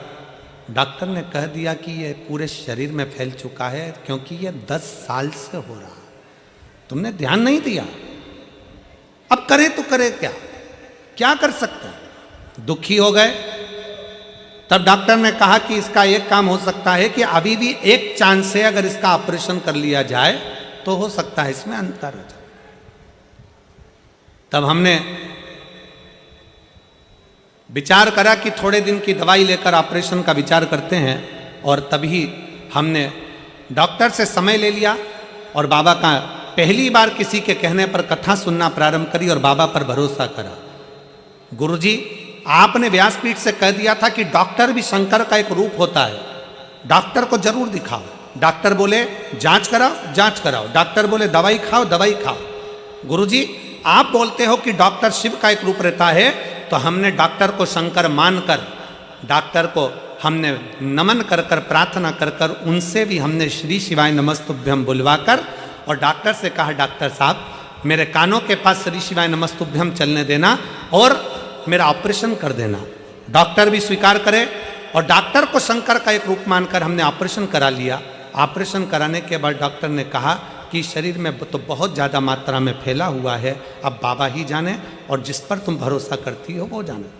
A: डॉक्टर ने कह दिया कि ये पूरे शरीर में फैल चुका है, क्योंकि ये 10 साल से हो रहा है, तुमने ध्यान नहीं दिया। अब करे तो करे क्या, क्या कर सकते हैं? दुखी हो गए। तब डॉक्टर ने कहा कि इसका एक काम हो सकता है कि अभी भी एक चांस है, अगर इसका ऑपरेशन कर लिया जाए तो हो सकता है इसमें अंतर हो जाए। तब हमने विचार करा कि थोड़े दिन की दवाई लेकर ऑपरेशन का विचार करते हैं, और तभी हमने डॉक्टर से समय ले लिया और बाबा का पहली बार किसी के कहने पर कथा सुनना प्रारंभ करी और बाबा पर भरोसा करा। गुरुजी, आपने व्यासपीठ से कह दिया था कि डॉक्टर भी शंकर का एक रूप होता है, डॉक्टर को जरूर दिखाओ। डॉक्टर बोले जांच कराओ, जांच कराओ। डॉक्टर बोले दवाई खाओ, दवाई खाओ। गुरुजी, आप बोलते हो कि डॉक्टर शिव का एक रूप रहता है, तो हमने डॉक्टर को शंकर मानकर, डॉक्टर को हमने नमन कर कर, प्रार्थना कर कर, उनसे भी हमने श्री शिवाय नमस्तुभ्यम बुलवाकर और डॉक्टर से कहा, डॉक्टर साहब मेरे कानों के पास श्री शिवाय नमस्तुभ्यम चलने देना और मेरा ऑपरेशन कर देना। डॉक्टर भी स्वीकार करे और डॉक्टर को शंकर का एक रूप मानकर हमने ऑपरेशन करा लिया। ऑपरेशन कराने के बाद डॉक्टर ने कहा कि शरीर में तो बहुत ज़्यादा मात्रा में फैला हुआ है, अब बाबा ही जाने और जिस पर तुम भरोसा करती हो वो जाने।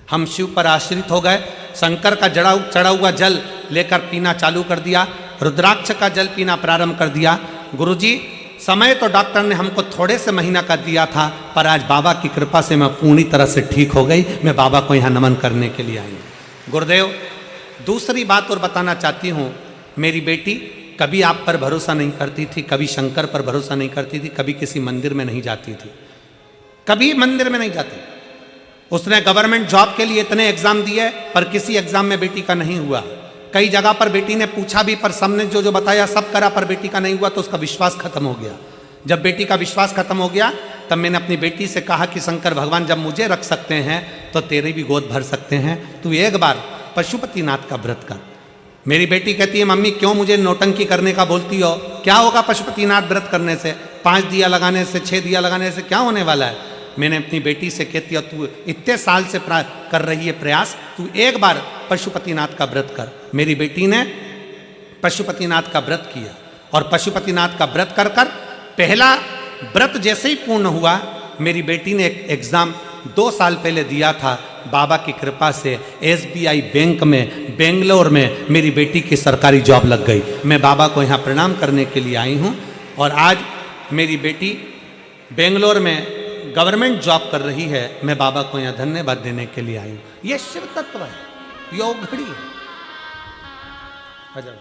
A: हम शिव पर आश्रित हो गए। शंकर का चढ़ा हुआ जल लेकर पीना चालू कर दिया, रुद्राक्ष का जल पीना प्रारंभ कर दिया। गुरुजी, समय तो डॉक्टर ने हमको थोड़े से महीना का दिया था, पर आज बाबा की कृपा से मैं पूरी तरह से ठीक हो गई। मैं बाबा को यहाँ नमन करने के लिए आई हूँ। गुरुदेव, दूसरी बात और बताना चाहती हूँ। मेरी बेटी कभी आप पर भरोसा नहीं करती थी, कभी शंकर पर भरोसा नहीं करती थी, कभी किसी मंदिर में नहीं जाती थी, कभी मंदिर में नहीं जाती। उसने गवर्नमेंट जॉब के लिए इतने एग्जाम दिए, पर किसी एग्जाम में बेटी का नहीं हुआ। कई जगह पर बेटी ने पूछा भी, पर सबने जो जो बताया सब करा, पर बेटी का नहीं हुआ, तो उसका विश्वास खत्म हो गया। जब बेटी का विश्वास खत्म हो गया, तब मैंने अपनी बेटी से कहा कि शंकर भगवान जब मुझे रख सकते हैं तो तेरे भी गोद भर सकते हैं, तू एक बार पशुपतिनाथ का व्रत कर। मेरी बेटी कहती है, मम्मी क्यों मुझे नौटंकी करने का बोलती हो, क्या होगा पशुपतिनाथ व्रत करने से, 5 दिया लगाने से, 6 दिया लगाने से क्या होने वाला है। मैंने अपनी बेटी से कहती है, तू इतने साल से कर रही है प्रयास, तू एक बार पशुपतिनाथ का व्रत कर। मेरी बेटी ने पशुपतिनाथ का व्रत किया और पशुपतिनाथ का व्रत कर कर पहला व्रत जैसे ही पूर्ण हुआ, मेरी बेटी ने एक एग्ज़ाम 2 साल पहले दिया था। बाबा की कृपा से SBI बैंक में बेंगलोर में मेरी बेटी की सरकारी जॉब लग गई। मैं बाबा को यहाँ प्रणाम करने के लिए आई हूँ और आज मेरी बेटी बेंगलोर में गवर्नमेंट जॉब कर रही है। मैं बाबा को यहाँ धन्यवाद देने के लिए आई हूँ। ये शिव तत्व है, योग घड़ी है। अजय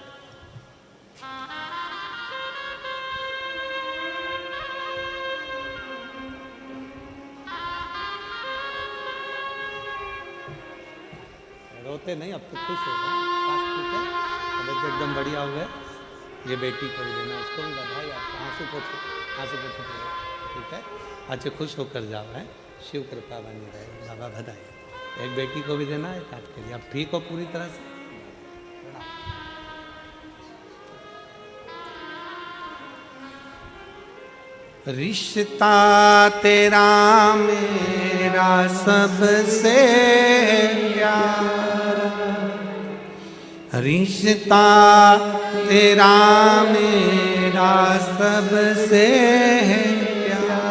A: रोते नहीं, अब तो खुश हो गए, अब एकदम बढ़िया हो गए। ये बेटी को भी देना, उसको भी बधाई। आप आंसू पोछो, ठीक है। अच्छा खुश होकर जाओ, है शिव कृपा बनी रहे। बाबा बधाई। एक बेटी को भी देना है काट के लिए। अब ठीक हो पूरी तरह से। रिश्ता तेरा मेरा सबसे प्यारा, रिश्ता तेरा मेरा सबसे प्यारा,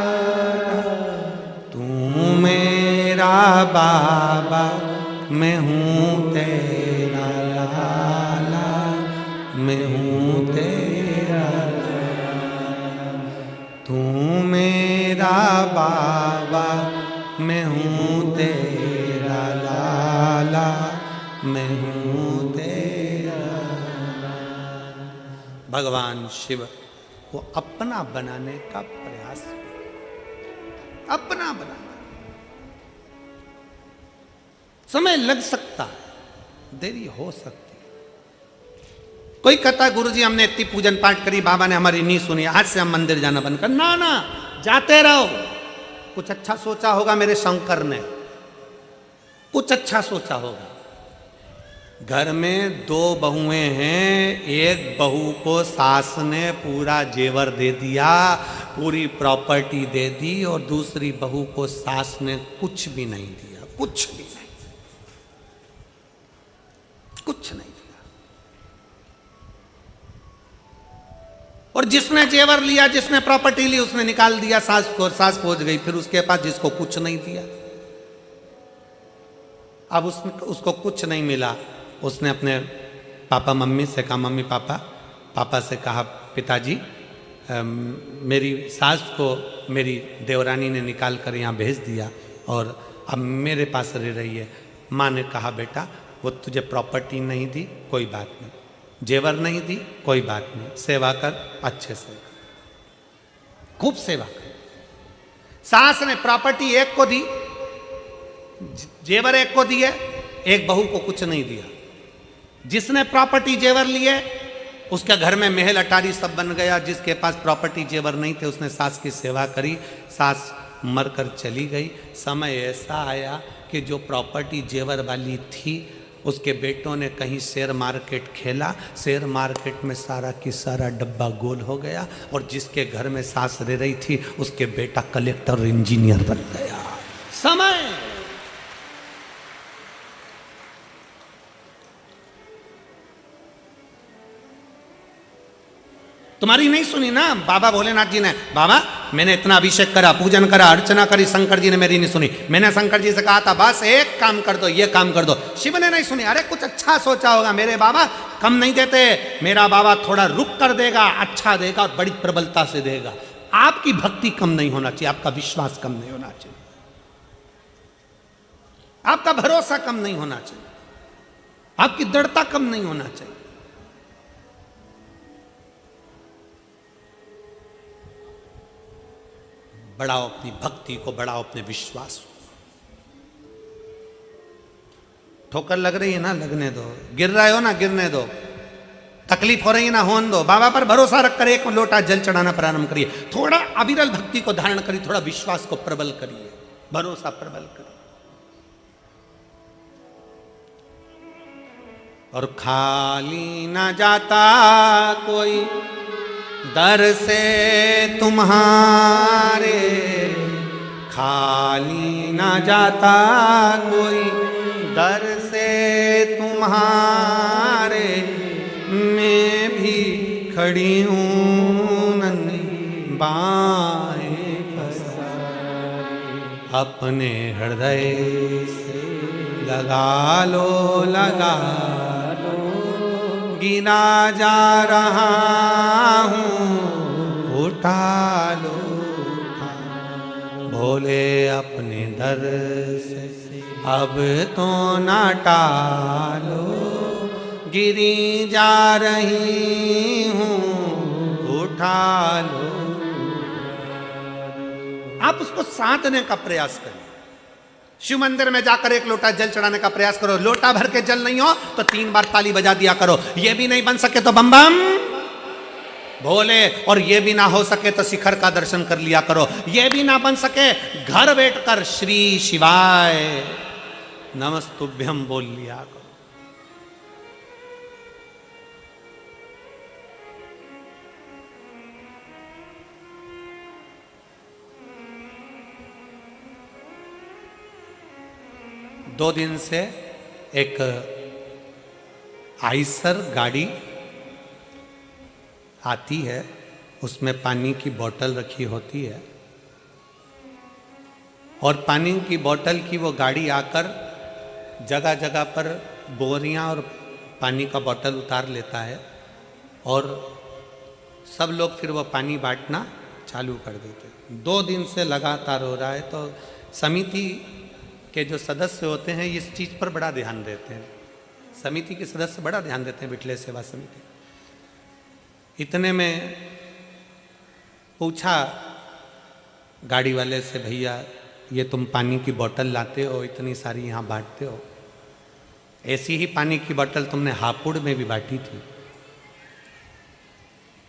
A: तू मेरा बाबा मैं हूँ तेरा लाला, मैं हूँ तेरा लाला, तू मेरा बाबा मैं हूँ तेरा लाला, मैं हूँ तेरा लाला। भगवान शिव को अपना बनाने का प्रयास, अपना बनाना। समय लग सकता है, देरी हो सकती है। कोई कहता है गुरुजी हमने इतनी पूजन पाठ करी, बाबा ने हमारी नहीं सुनी, आज से हम मंदिर जाना बंद कर। ना ना, जाते रहो। कुछ अच्छा सोचा होगा मेरे शंकर ने, कुछ अच्छा सोचा होगा। घर में 2 बहुएं हैं, एक बहू को सास ने पूरा जेवर दे दिया, पूरी प्रॉपर्टी दे दी, और दूसरी बहू को सास ने कुछ भी नहीं दिया, कुछ भी नहीं, कुछ नहीं दिया। और जिसने जेवर लिया, जिसने प्रॉपर्टी ली, उसने निकाल दिया सास को, सास पहुंच गई फिर उसके पास जिसको कुछ नहीं दिया। अब उसको कुछ नहीं मिला। उसने अपने पापा मम्मी से कहा, मम्मी पापा से कहा, पिताजी मेरी सास को मेरी देवरानी ने निकाल कर यहाँ भेज दिया और अब मेरे पास रह रही है। माँ ने कहा, बेटा वो तुझे प्रॉपर्टी नहीं दी, कोई बात नहीं, जेवर नहीं दी, कोई बात नहीं, सेवा कर, अच्छे से खूब सेवा कर। सास ने प्रॉपर्टी एक को दी, जेवर एक को दिए, एक बहू को कुछ नहीं दिया। जिसने प्रॉपर्टी जेवर लिए उसके घर में महल अटारी सब बन गया। जिसके पास प्रॉपर्टी जेवर नहीं थे उसने सास की सेवा करी, सास मरकर चली गई। समय ऐसा आया कि जो प्रॉपर्टी जेवर वाली थी उसके बेटों ने कहीं शेयर मार्केट खेला, शेयर मार्केट में सारा की सारा डब्बा गोल हो गया और जिसके घर में सास रह रही थी उसके बेटा कलेक्टर इंजीनियर बन गया। समय तुम्हारी नहीं सुनी ना बाबा भोलेनाथ जी ने। बाबा मैंने इतना अभिषेक करा, पूजन करा, अर्चना करी, शंकर जी ने मेरी नहीं सुनी। मैंने शंकर जी से कहा था बस एक काम कर दो, ये काम कर दो, शिव ने नहीं सुनी। अरे कुछ अच्छा सोचा होगा, मेरे बाबा कम नहीं देते, मेरा बाबा थोड़ा रुक कर देगा, अच्छा देगा और बड़ी प्रबलता से देगा। आपकी भक्ति कम नहीं होना चाहिए, आपका विश्वास कम नहीं होना चाहिए, आपका भरोसा कम नहीं होना चाहिए, आपकी दृढ़ता कम नहीं होना चाहिए। बढ़ाओ अपनी भक्ति को, बढ़ाओ अपने विश्वास को। ठोकर लग रही है ना, लगने दो। गिर रहे हो ना, गिरने दो। तकलीफ हो रही है ना, होने दो। बाबा पर भरोसा रखकर एक लोटा जल चढ़ाना प्रारंभ करिए। थोड़ा अविरल भक्ति को धारण करिए, थोड़ा विश्वास को प्रबल करिए, भरोसा प्रबल करिए। और खाली ना जाता कोई दर से तुम्हारे, खाली ना जाता कोई दर से तुम्हारे, मैं भी खड़ी हूँ नन्ही बाएं पसारे, अपने हृदय से लगा लो, लगा गिना जा रहा हूँ, उठा लो, भोले अपने दर से अब तो ना टालो, गिरी जा रही हूँ, उठा लो। आप उसको साधने का प्रयास करें। शिव मंदिर में जाकर एक लोटा जल चढ़ाने का प्रयास करो। लोटा भर के जल नहीं हो तो 3 बार ताली बजा दिया करो। ये भी नहीं बन सके तो बम बम भोले, और ये भी ना हो सके तो शिखर का दर्शन कर लिया करो। ये भी ना बन सके घर बैठकर श्री शिवाय नमस्तुभ्यम बोल लिया करो। दो दिन से एक आइसर गाड़ी आती है, उसमें पानी की बोतल रखी होती है और पानी की बोतल की वो गाड़ी आकर जगह जगह पर बोरियां और पानी का बोतल उतार लेता है और सब लोग फिर वो पानी बांटना चालू कर देते। 2 दिन से लगातार हो रहा है। तो समिति के जो सदस्य होते हैं इस चीज़ पर बड़ा ध्यान देते हैं। समिति के सदस्य बड़ा ध्यान देते हैं, बिटले सेवा समिति। इतने में पूछा गाड़ी वाले से, भैया ये तुम पानी की बोतल लाते हो, इतनी सारी यहाँ बांटते हो, ऐसी ही पानी की बोतल तुमने हापुड़ में भी बांटी थी,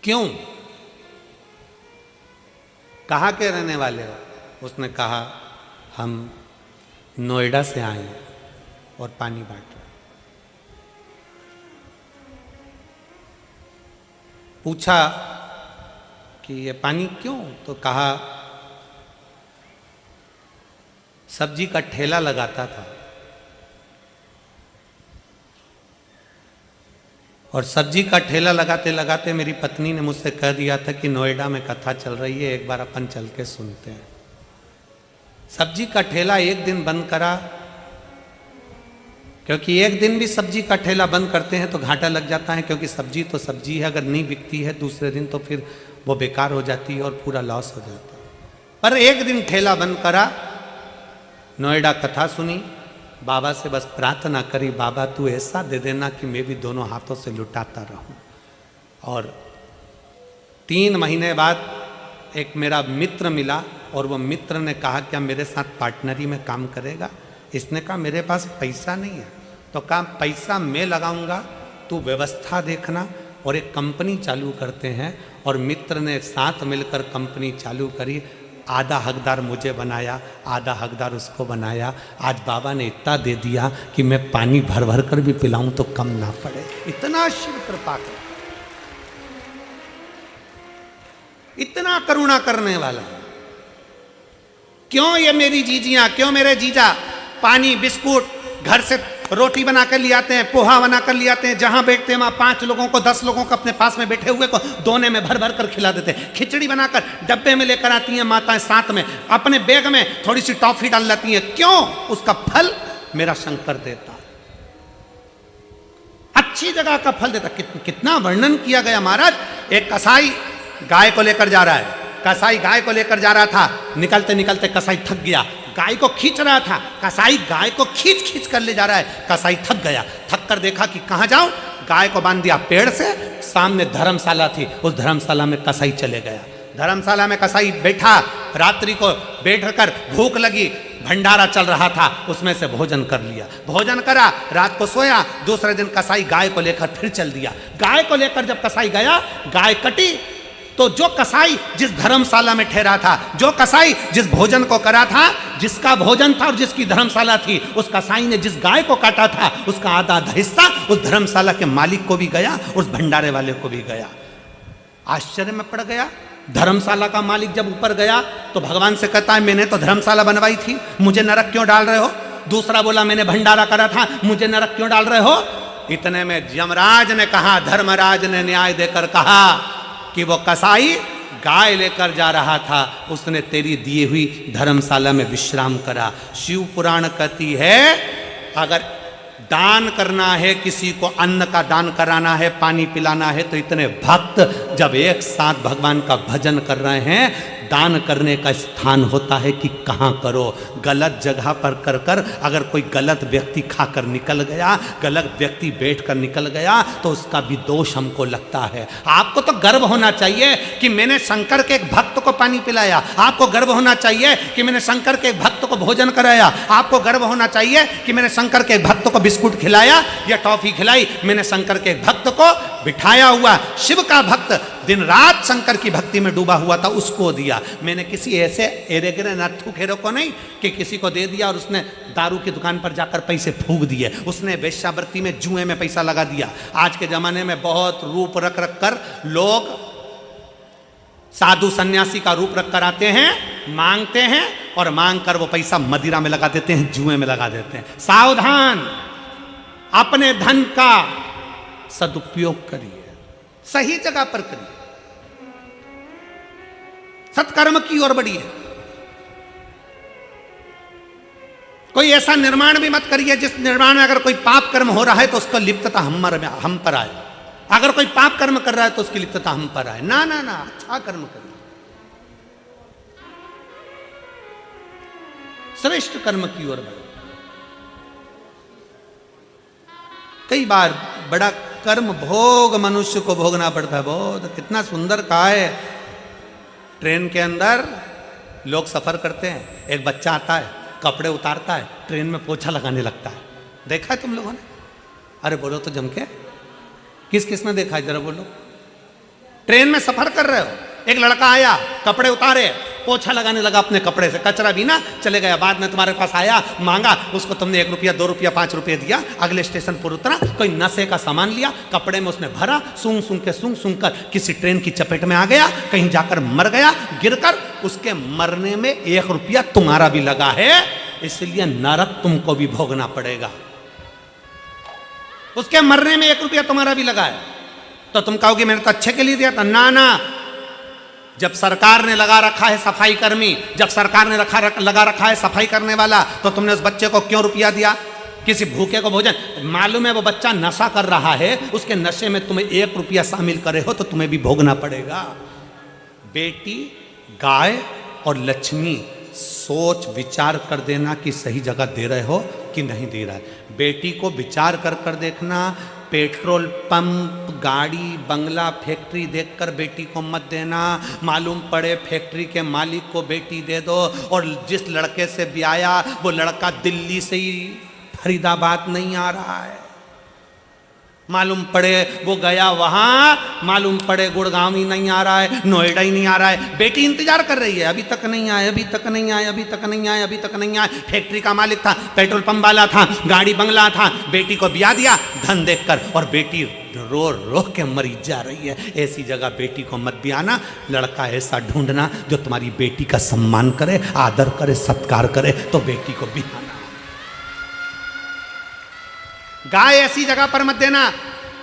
A: क्यों? कहाँ के रहने वाले हो? उसने कहा हम नोएडा से आए हैं और पानी बांट रहे। पूछा कि ये पानी क्यों? तो कहा सब्जी का ठेला लगाता था और सब्जी का ठेला लगाते लगाते मेरी पत्नी ने मुझसे कह दिया था कि नोएडा में कथा चल रही है, एक बार अपन चल के सुनते हैं। सब्जी का ठेला एक दिन बंद करा, क्योंकि एक दिन भी सब्जी का ठेला बंद करते हैं तो घाटा लग जाता है, क्योंकि सब्जी तो सब्जी है, अगर नहीं बिकती है दूसरे दिन तो फिर वो बेकार हो जाती है और पूरा लॉस हो जाता है। पर एक दिन ठेला बंद करा, नोएडा कथा सुनी, बाबा से बस प्रार्थना करी, बाबा तू ऐसा दे देना कि मैं भी दोनों हाथों से लुटाता रहूं। और 3 महीने बाद एक मेरा मित्र मिला और वो मित्र ने कहा क्या मेरे साथ पार्टनरी में काम करेगा। इसने कहा मेरे पास पैसा नहीं है, तो कहा पैसा मैं लगाऊंगा, तू व्यवस्था देखना और एक कंपनी चालू करते हैं। और मित्र ने साथ मिलकर कंपनी चालू करी। आधा हकदार मुझे बनाया, आधा हकदार उसको बनाया। आज बाबा ने इतना दे दिया कि मैं पानी भर भर कर भी पिलाऊं तो कम ना पड़े। इतना शिव कृपा कर, इतना करुणा करने वाला। क्यों ये मेरी जीजियां, क्यों मेरे जीजा पानी बिस्कुट घर से रोटी बना कर ले आते हैं, पोहा बना कर ले आते हैं, जहां बैठते हैं वहां 5 लोगों को 10 लोगों को अपने पास में बैठे हुए को दोने में भर भर कर खिला देते हैं। खिचड़ी बनाकर डब्बे में लेकर आती हैं माताएं, साथ में अपने बैग में थोड़ी सी टॉफी डाल लेती हैं। क्यों? उसका फल मेरा शंकर देता, अच्छी जगह का फल देता। कितना वर्णन किया गया महाराज। एक कसाई गाय को लेकर जा रहा है, कसाई गाय को लेकर जा रहा था, निकलते निकलते कसाई थक गया, गाय को खींच रहा था, कसाई गाय को खींच खींच कर ले जा रहा है, कसाई थक गया। थक कर देखा कि कहां जाऊं, गाय को बांध दिया पेड़ से, सामने धर्मशाला थी, उस धर्मशाला में कसाई चले गया। धर्मशाला में कसाई बैठा, रात्रि को बैठकर भूख लगी, भंडारा चल रहा था, उसमें से भोजन कर लिया, भोजन करा, रात को सोया। दूसरे दिन कसाई गाय को लेकर फिर चल दिया। गाय को लेकर जब कसाई गया, गाय कटी, तो जो कसाई जिस धर्मशाला में ठहरा था, जो कसाई जिस भोजन को करा था, जिसका भोजन था और जिसकी धर्मशाला थी, उस कसाई ने जिस गाय को काटा था उसका आधा आधा हिस्सा उस धर्मशाला के मालिक को भी गया, उस भंडारे वाले को भी गया। आश्चर्य में पड़ गया। धर्मशाला का मालिक जब ऊपर गया तो भगवान से कहता है मैंने तो धर्मशाला बनवाई थी, मुझे नरक क्यों डाल रहे हो। दूसरा बोला मैंने भंडारा करा था, मुझे नरक क्यों डाल रहे हो। इतने में यमराज ने कहा, धर्मराज ने न्याय देकर कहा कि वो कसाई गाय लेकर जा रहा था, उसने तेरी दी हुई धर्मशाला में विश्राम करा। शिव पुराण कहती है अगर दान करना है, किसी को अन्न का दान कराना है, पानी पिलाना है, तो इतने भक्त जब एक साथ भगवान का भजन कर रहे हैं, दान करने का स्थान होता है कि कहाँ करो। गलत जगह पर कर कर अगर कोई गलत व्यक्ति खाकर निकल गया, गलत व्यक्ति बैठकर निकल गया, तो उसका भी दोष हमको लगता है। आपको तो गर्व होना चाहिए कि मैंने शंकर के एक भक्त को पानी पिलाया, आपको गर्व होना चाहिए कि मैंने शंकर के एक भक्त को भोजन कराया, आपको गर्व होना चाहिए कि मैंने शंकर के एक भक्त को बिस्कुट खिलाया या टॉफी खिलाई, मैंने शंकर के एक भक्त को बिठाया हुआ, शिव का भक्त दिन रात शंकर की भक्ति में डूबा हुआ था, उसको दिया। मैंने किसी ऐसे एरे गिरे नत्थु खेरों को नहीं कि किसी को दे दिया और उसने दारू की दुकान पर जाकर पैसे फूंक दिए, उसने वेश्यावृत्ति में जुए में पैसा लगा दिया। आज के जमाने में बहुत रूप रख रख कर लोग साधु सन्यासी का रूप रख कर आते हैं, मांगते हैं और मांग कर वो पैसा मदिरा में लगा देते हैं, जुए में लगा देते हैं। सावधान, अपने धन का सदुपयोग करिए, सही जगह पर करिए, सत्कर्म की ओर बढ़िए। कोई ऐसा निर्माण भी मत करिए जिस निर्माण में अगर कोई पाप कर्म हो रहा है तो उसका लिप्तता हम पर आए। अगर कोई पाप कर्म कर रहा है तो उसकी लिप्तता हम पर आए। ना ना ना, अच्छा कर्म करिए, श्रेष्ठ कर्म की ओर बढ़े। कई बार बड़ा कर्म भोग मनुष्य को भोगना पड़ता है। बहुत कितना सुंदर कहा है, ट्रेन के अंदर लोग सफर करते हैं, एक बच्चा आता है, कपड़े उतारता है, ट्रेन में पोछा लगाने लगता है। देखा है तुम लोगों ने? अरे बोलो तो जम के, किस किस ने देखा है जरा बोलो। ट्रेन में सफर कर रहे हो, एक लड़का आया, कपड़े उतारे, पोछा लगाने लगा अपने कपड़े से, कचरा भी ना चले गया। बाद में तुम्हारे पास आया, मांगा, उसको तुमने 1 रुपया 2 रुपया 5 रुपये दिया, अगले स्टेशन पर उतरा, कोई नशे का सामान लिया, कपड़े में उसने भरा, सूंघ सूंघ कर किसी ट्रेन की चपेट में आ गया, कहीं जाकर मर गया, गिरकर। उसके मरने में 1 रुपया तुम्हारा भी लगा है, इसलिए नरक तुमको भी भोगना पड़ेगा। उसके मरने में 1 रुपया तुम्हारा भी लगा है, तो तुम कहोगे मैंने तो अच्छे के लिए दिया था। ना ना, जब सरकार ने लगा रखा है सफाई कर्मी, जब सरकार ने लगा रखा है सफाई करने वाला, तो तुमने उस बच्चे को क्यों रुपया दिया? किसी भूखे को भोजन, मालूम है वो बच्चा नशा कर रहा है, उसके नशे में तुम्हें 1 रुपया शामिल करे हो तो तुम्हें भी भोगना पड़ेगा। बेटी, गाय और लक्ष्मी, सोच विचार कर देना कि सही जगह दे रहे हो कि नहीं दे रहा है। बेटी को विचार कर कर देखना, पेट्रोल पंप, गाड़ी, बंगला, फैक्ट्री देखकर बेटी को मत देना। मालूम पड़े फैक्ट्री के मालिक को बेटी दे दो, और जिस लड़के से ब्याया वो लड़का दिल्ली से ही फरीदाबाद नहीं आ रहा है, मालूम पड़े वो गया वहां, मालूम पड़े गुड़गांव ही नहीं आ रहा है, नोएडा ही नहीं आ रहा है, बेटी इंतजार कर रही है, अभी तक नहीं आए, अभी तक नहीं आए, अभी तक नहीं आए, अभी तक नहीं आए। फैक्ट्री का मालिक था, पेट्रोल पंप वाला था, गाड़ी बंगला था, बेटी को ब्याह दिया धन देखकर, और बेटी रो रो के मरी जा रही है। ऐसी जगह बेटी को मत ब्याहना। लड़का ऐसा ढूंढना जो तुम्हारी बेटी का सम्मान करे, आदर करे, सत्कार करे, तो बेटी को ब्याहना। गाय ऐसी जगह पर मत देना।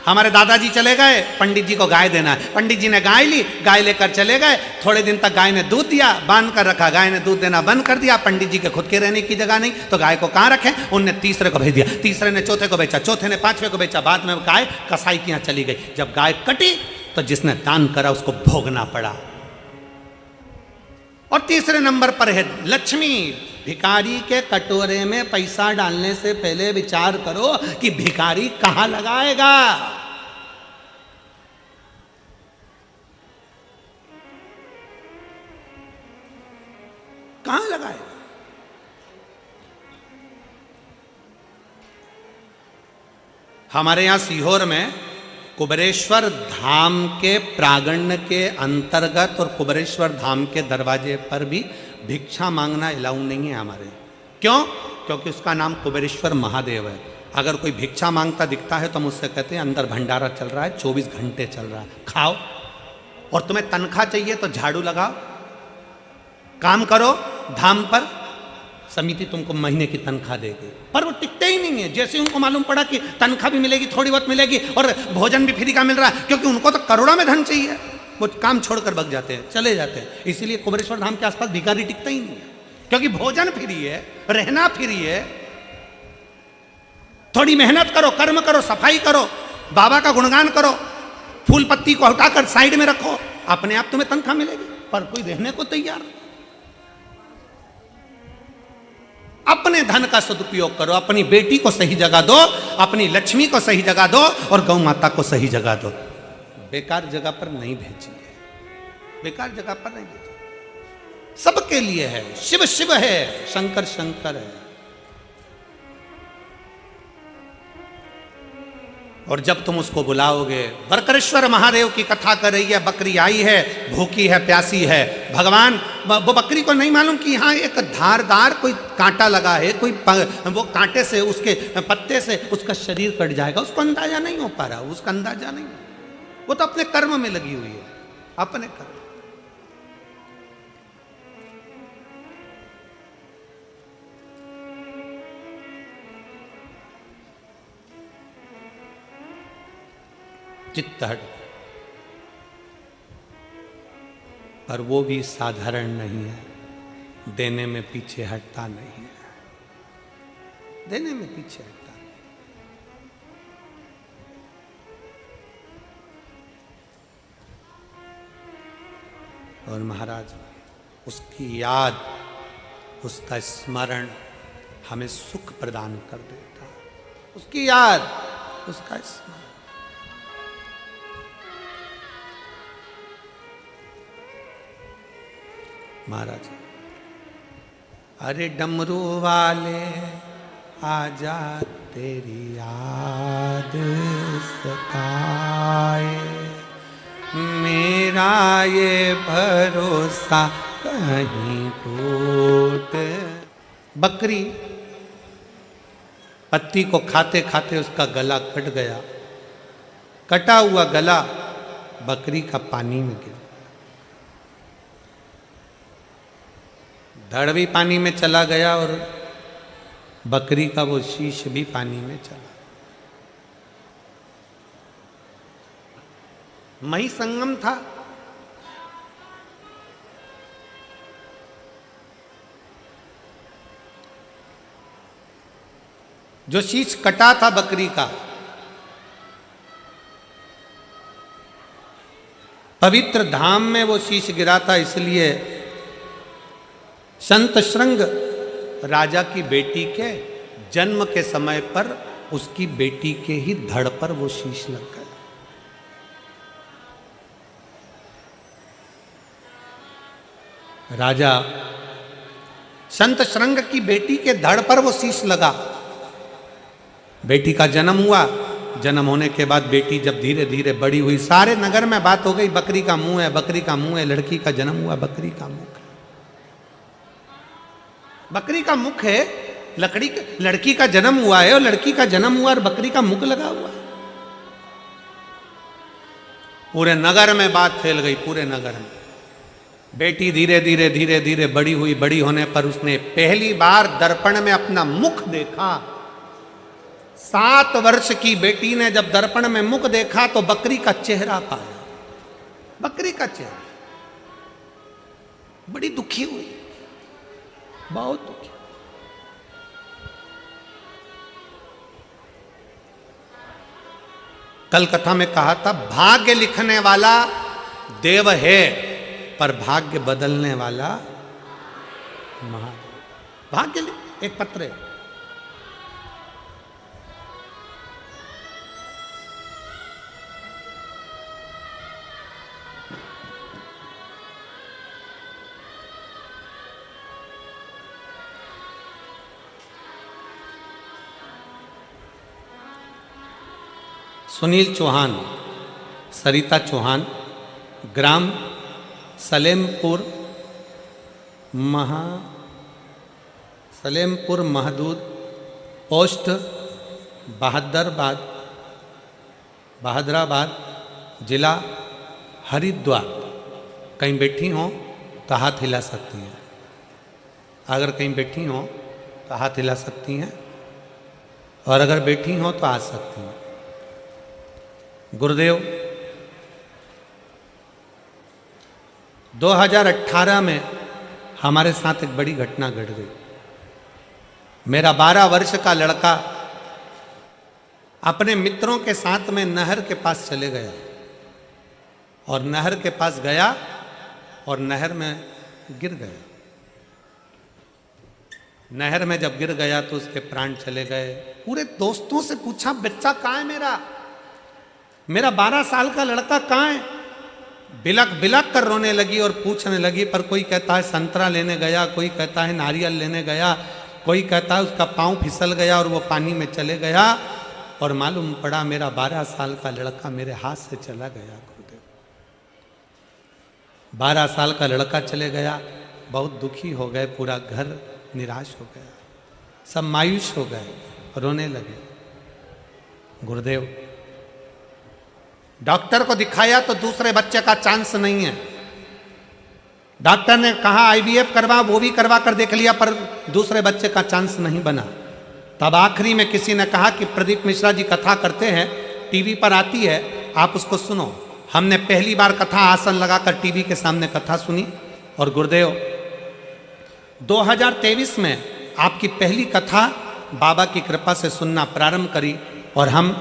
A: हमारे दादाजी चले गए, पंडित जी को गाय देना है, पंडित जी ने गाय ली, गाय लेकर चले गए, थोड़े दिन तक गाय ने दूध दिया, बांध कर रखा, गाय ने दूध देना बंद कर दिया। पंडित जी के खुद के रहने की जगह नहीं, तो गाय को कहाँ रखें? उनने तीसरे को भेज दिया, तीसरे ने चौथे को बेचा, चौथे ने पांचवे को बेचा, बाद में गाय कसाई के यहाँ चली गई। जब गाय कटी तो जिसने दान करा उसको भोगना पड़ा। और तीसरे नंबर पर है लक्ष्मी। भिखारी के कटोरे में पैसा डालने से पहले विचार करो कि भिखारी कहां लगाएगा। कहां लगाएगा? हमारे यहां सीहोर में कुबेरेश्वर धाम के प्रांगण के अंतर्गत और कुबेरेश्वर धाम के दरवाजे पर भी भिक्षा मांगना अलाउ नहीं है हमारे। क्यों? क्योंकि उसका नाम कुबेरेश्वर महादेव है। अगर कोई भिक्षा मांगता दिखता है तो मुझसे कहते हैं अंदर भंडारा चल रहा है, 24 घंटे चल रहा है, खाओ। और तुम्हें तनख्वाह चाहिए तो झाड़ू लगाओ, काम करो धाम पर, समिति तुमको महीने की तनख्वाह देगी। पर वो टिकते ही नहीं है। जैसे उनको मालूम पड़ा कि तनख्वाह भी मिलेगी, थोड़ी बहुत मिलेगी और भोजन भी फ्री का मिल रहा है, क्योंकि उनको तो करोड़ों में धन चाहिए, वो काम छोड़कर भाग जाते हैं, चले जाते हैं। इसीलिए कुबेरेश्वर धाम के आसपास भिखारी टिकता ही नहीं है, क्योंकि भोजन फ्री है, रहना फ्री है। थोड़ी मेहनत करो, कर्म करो, सफाई करो, बाबा का गुणगान करो, फूल पत्ती को हटाकर साइड में रखो, अपने आप तुम्हें तनख्वाह मिलेगी। पर कोई रहने को तैयार नहीं। अपने धन का सदुपयोग करो, अपनी बेटी को सही जगह दो, अपनी लक्ष्मी को सही जगह दो और गौ माता को सही जगह दो। बेकार जगह पर नहीं भेजिए, बेकार जगह पर नहीं भेजिए। सबके लिए है, शिव शिव है, शंकर शंकर है। और जब तुम उसको बुलाओगे, बरकरेश्वर महादेव की कथा कर रही है, बकरी आई है, भूखी है, प्यासी है, भगवान वो बकरी को नहीं मालूम कि यहाँ एक धारदार कोई कांटा लगा है, कोई वो कांटे से, उसके पत्ते से उसका शरीर कट जाएगा, उसको अंदाजा नहीं हो पा रहा, उसका अंदाजा नहीं। वो तो अपने कर्म में लगी हुई है, अपने कर्म। चित्त हट, पर वो भी साधारण नहीं है, देने में पीछे हटता नहीं है, देने में पीछे हटता नहीं। और महाराज उसकी याद, उसका स्मरण हमें सुख प्रदान कर देता। उसकी याद, उसका स्मरण। महाराज, अरे डमरू वाले आजा तेरी याद सताए, मेरा ये भरोसा कहीं टूट। बकरी पत्ती को खाते खाते उसका गला कट गया, कटा हुआ गला बकरी का पानी में गिरा, धड़ भी पानी में चला गया और बकरी का वो शीश भी पानी में चला। मही संगम था। जो शीश कटा था बकरी का, पवित्र धाम में वो शीश गिरा था, इसलिए संत श्रृंग राजा की बेटी के जन्म के समय पर उसकी बेटी के ही धड़ पर वो शीश लग गया। राजा संत श्रृंग की बेटी के धड़ पर वो शीश लगा। बेटी का जन्म हुआ। जन्म होने के बाद बेटी जब धीरे धीरे बड़ी हुई, सारे नगर में बात हो गई, बकरी का मुंह है, बकरी का मुंह है, लड़की का जन्म हुआ, बकरी का मुख है, बकरी का मुख है, लड़की का जन्म हुआ है, और लड़की का जन्म हुआ और बकरी का मुख लगा हुआ है। पूरे नगर में बात फैल गई, पूरे नगर में। बेटी धीरे धीरे धीरे धीरे बड़ी हुई। बड़ी होने पर उसने पहली बार दर्पण में अपना मुख देखा। 7 वर्ष की बेटी ने जब दर्पण में मुख देखा तो बकरी का चेहरा पाया, बकरी का चेहरा। बड़ी दुखी हुई, बहुत दुखी। कल कथा में कहा था, भाग्य लिखने वाला देव है पर भाग्य बदलने वाला महादेव। भाग्य एक पत्र है। सुनील चौहान, सरिता चौहान, ग्राम सलेमपुर महदूद, पोस्ट बहादराबाद, जिला हरिद्वार। कहीं बैठी हो तो हाथ हिला सकती हैं। अगर कहीं बैठी हो तो हाथ हिला सकती हैं, और अगर बैठी हो तो आ सकती हैं। गुरुदेव 2018 में हमारे साथ एक बड़ी घटना घट गई। मेरा 12 वर्ष का लड़का अपने मित्रों के साथ में नहर के पास चले गया, और नहर के पास गया और नहर में गिर गया। नहर में जब गिर गया तो उसके प्राण चले गए। पूरे दोस्तों से पूछा, बच्चा कहाँ है मेरा 12 साल का लड़का कहाँ है? बिलक बिलक कर रोने लगी और पूछने लगी। पर कोई कहता है संतरा लेने गया, कोई कहता है नारियल लेने गया, कोई कहता है उसका पाँव फिसल गया और वो पानी में चले गया, और मालूम पड़ा मेरा 12 साल का लड़का मेरे हाथ से चला गया। गुरुदेव 12 साल का लड़का चले गया। बहुत दुखी हो गए, पूरा घर निराश हो गया, सब मायूस हो गए, रोने लगे। गुरुदेव डॉक्टर को दिखाया तो दूसरे बच्चे का चांस नहीं है। डॉक्टर ने कहा IVF करवा, वो भी करवा कर देख लिया, पर दूसरे बच्चे का चांस नहीं बना। तब आखिरी में किसी ने कहा कि प्रदीप मिश्रा जी कथा करते हैं, टीवी पर आती है, आप उसको सुनो। हमने पहली बार कथा आसन लगाकर टीवी के सामने कथा सुनी, और गुरुदेव 2023 में आपकी पहली कथा बाबा की कृपा से सुनना प्रारंभ करी, और हम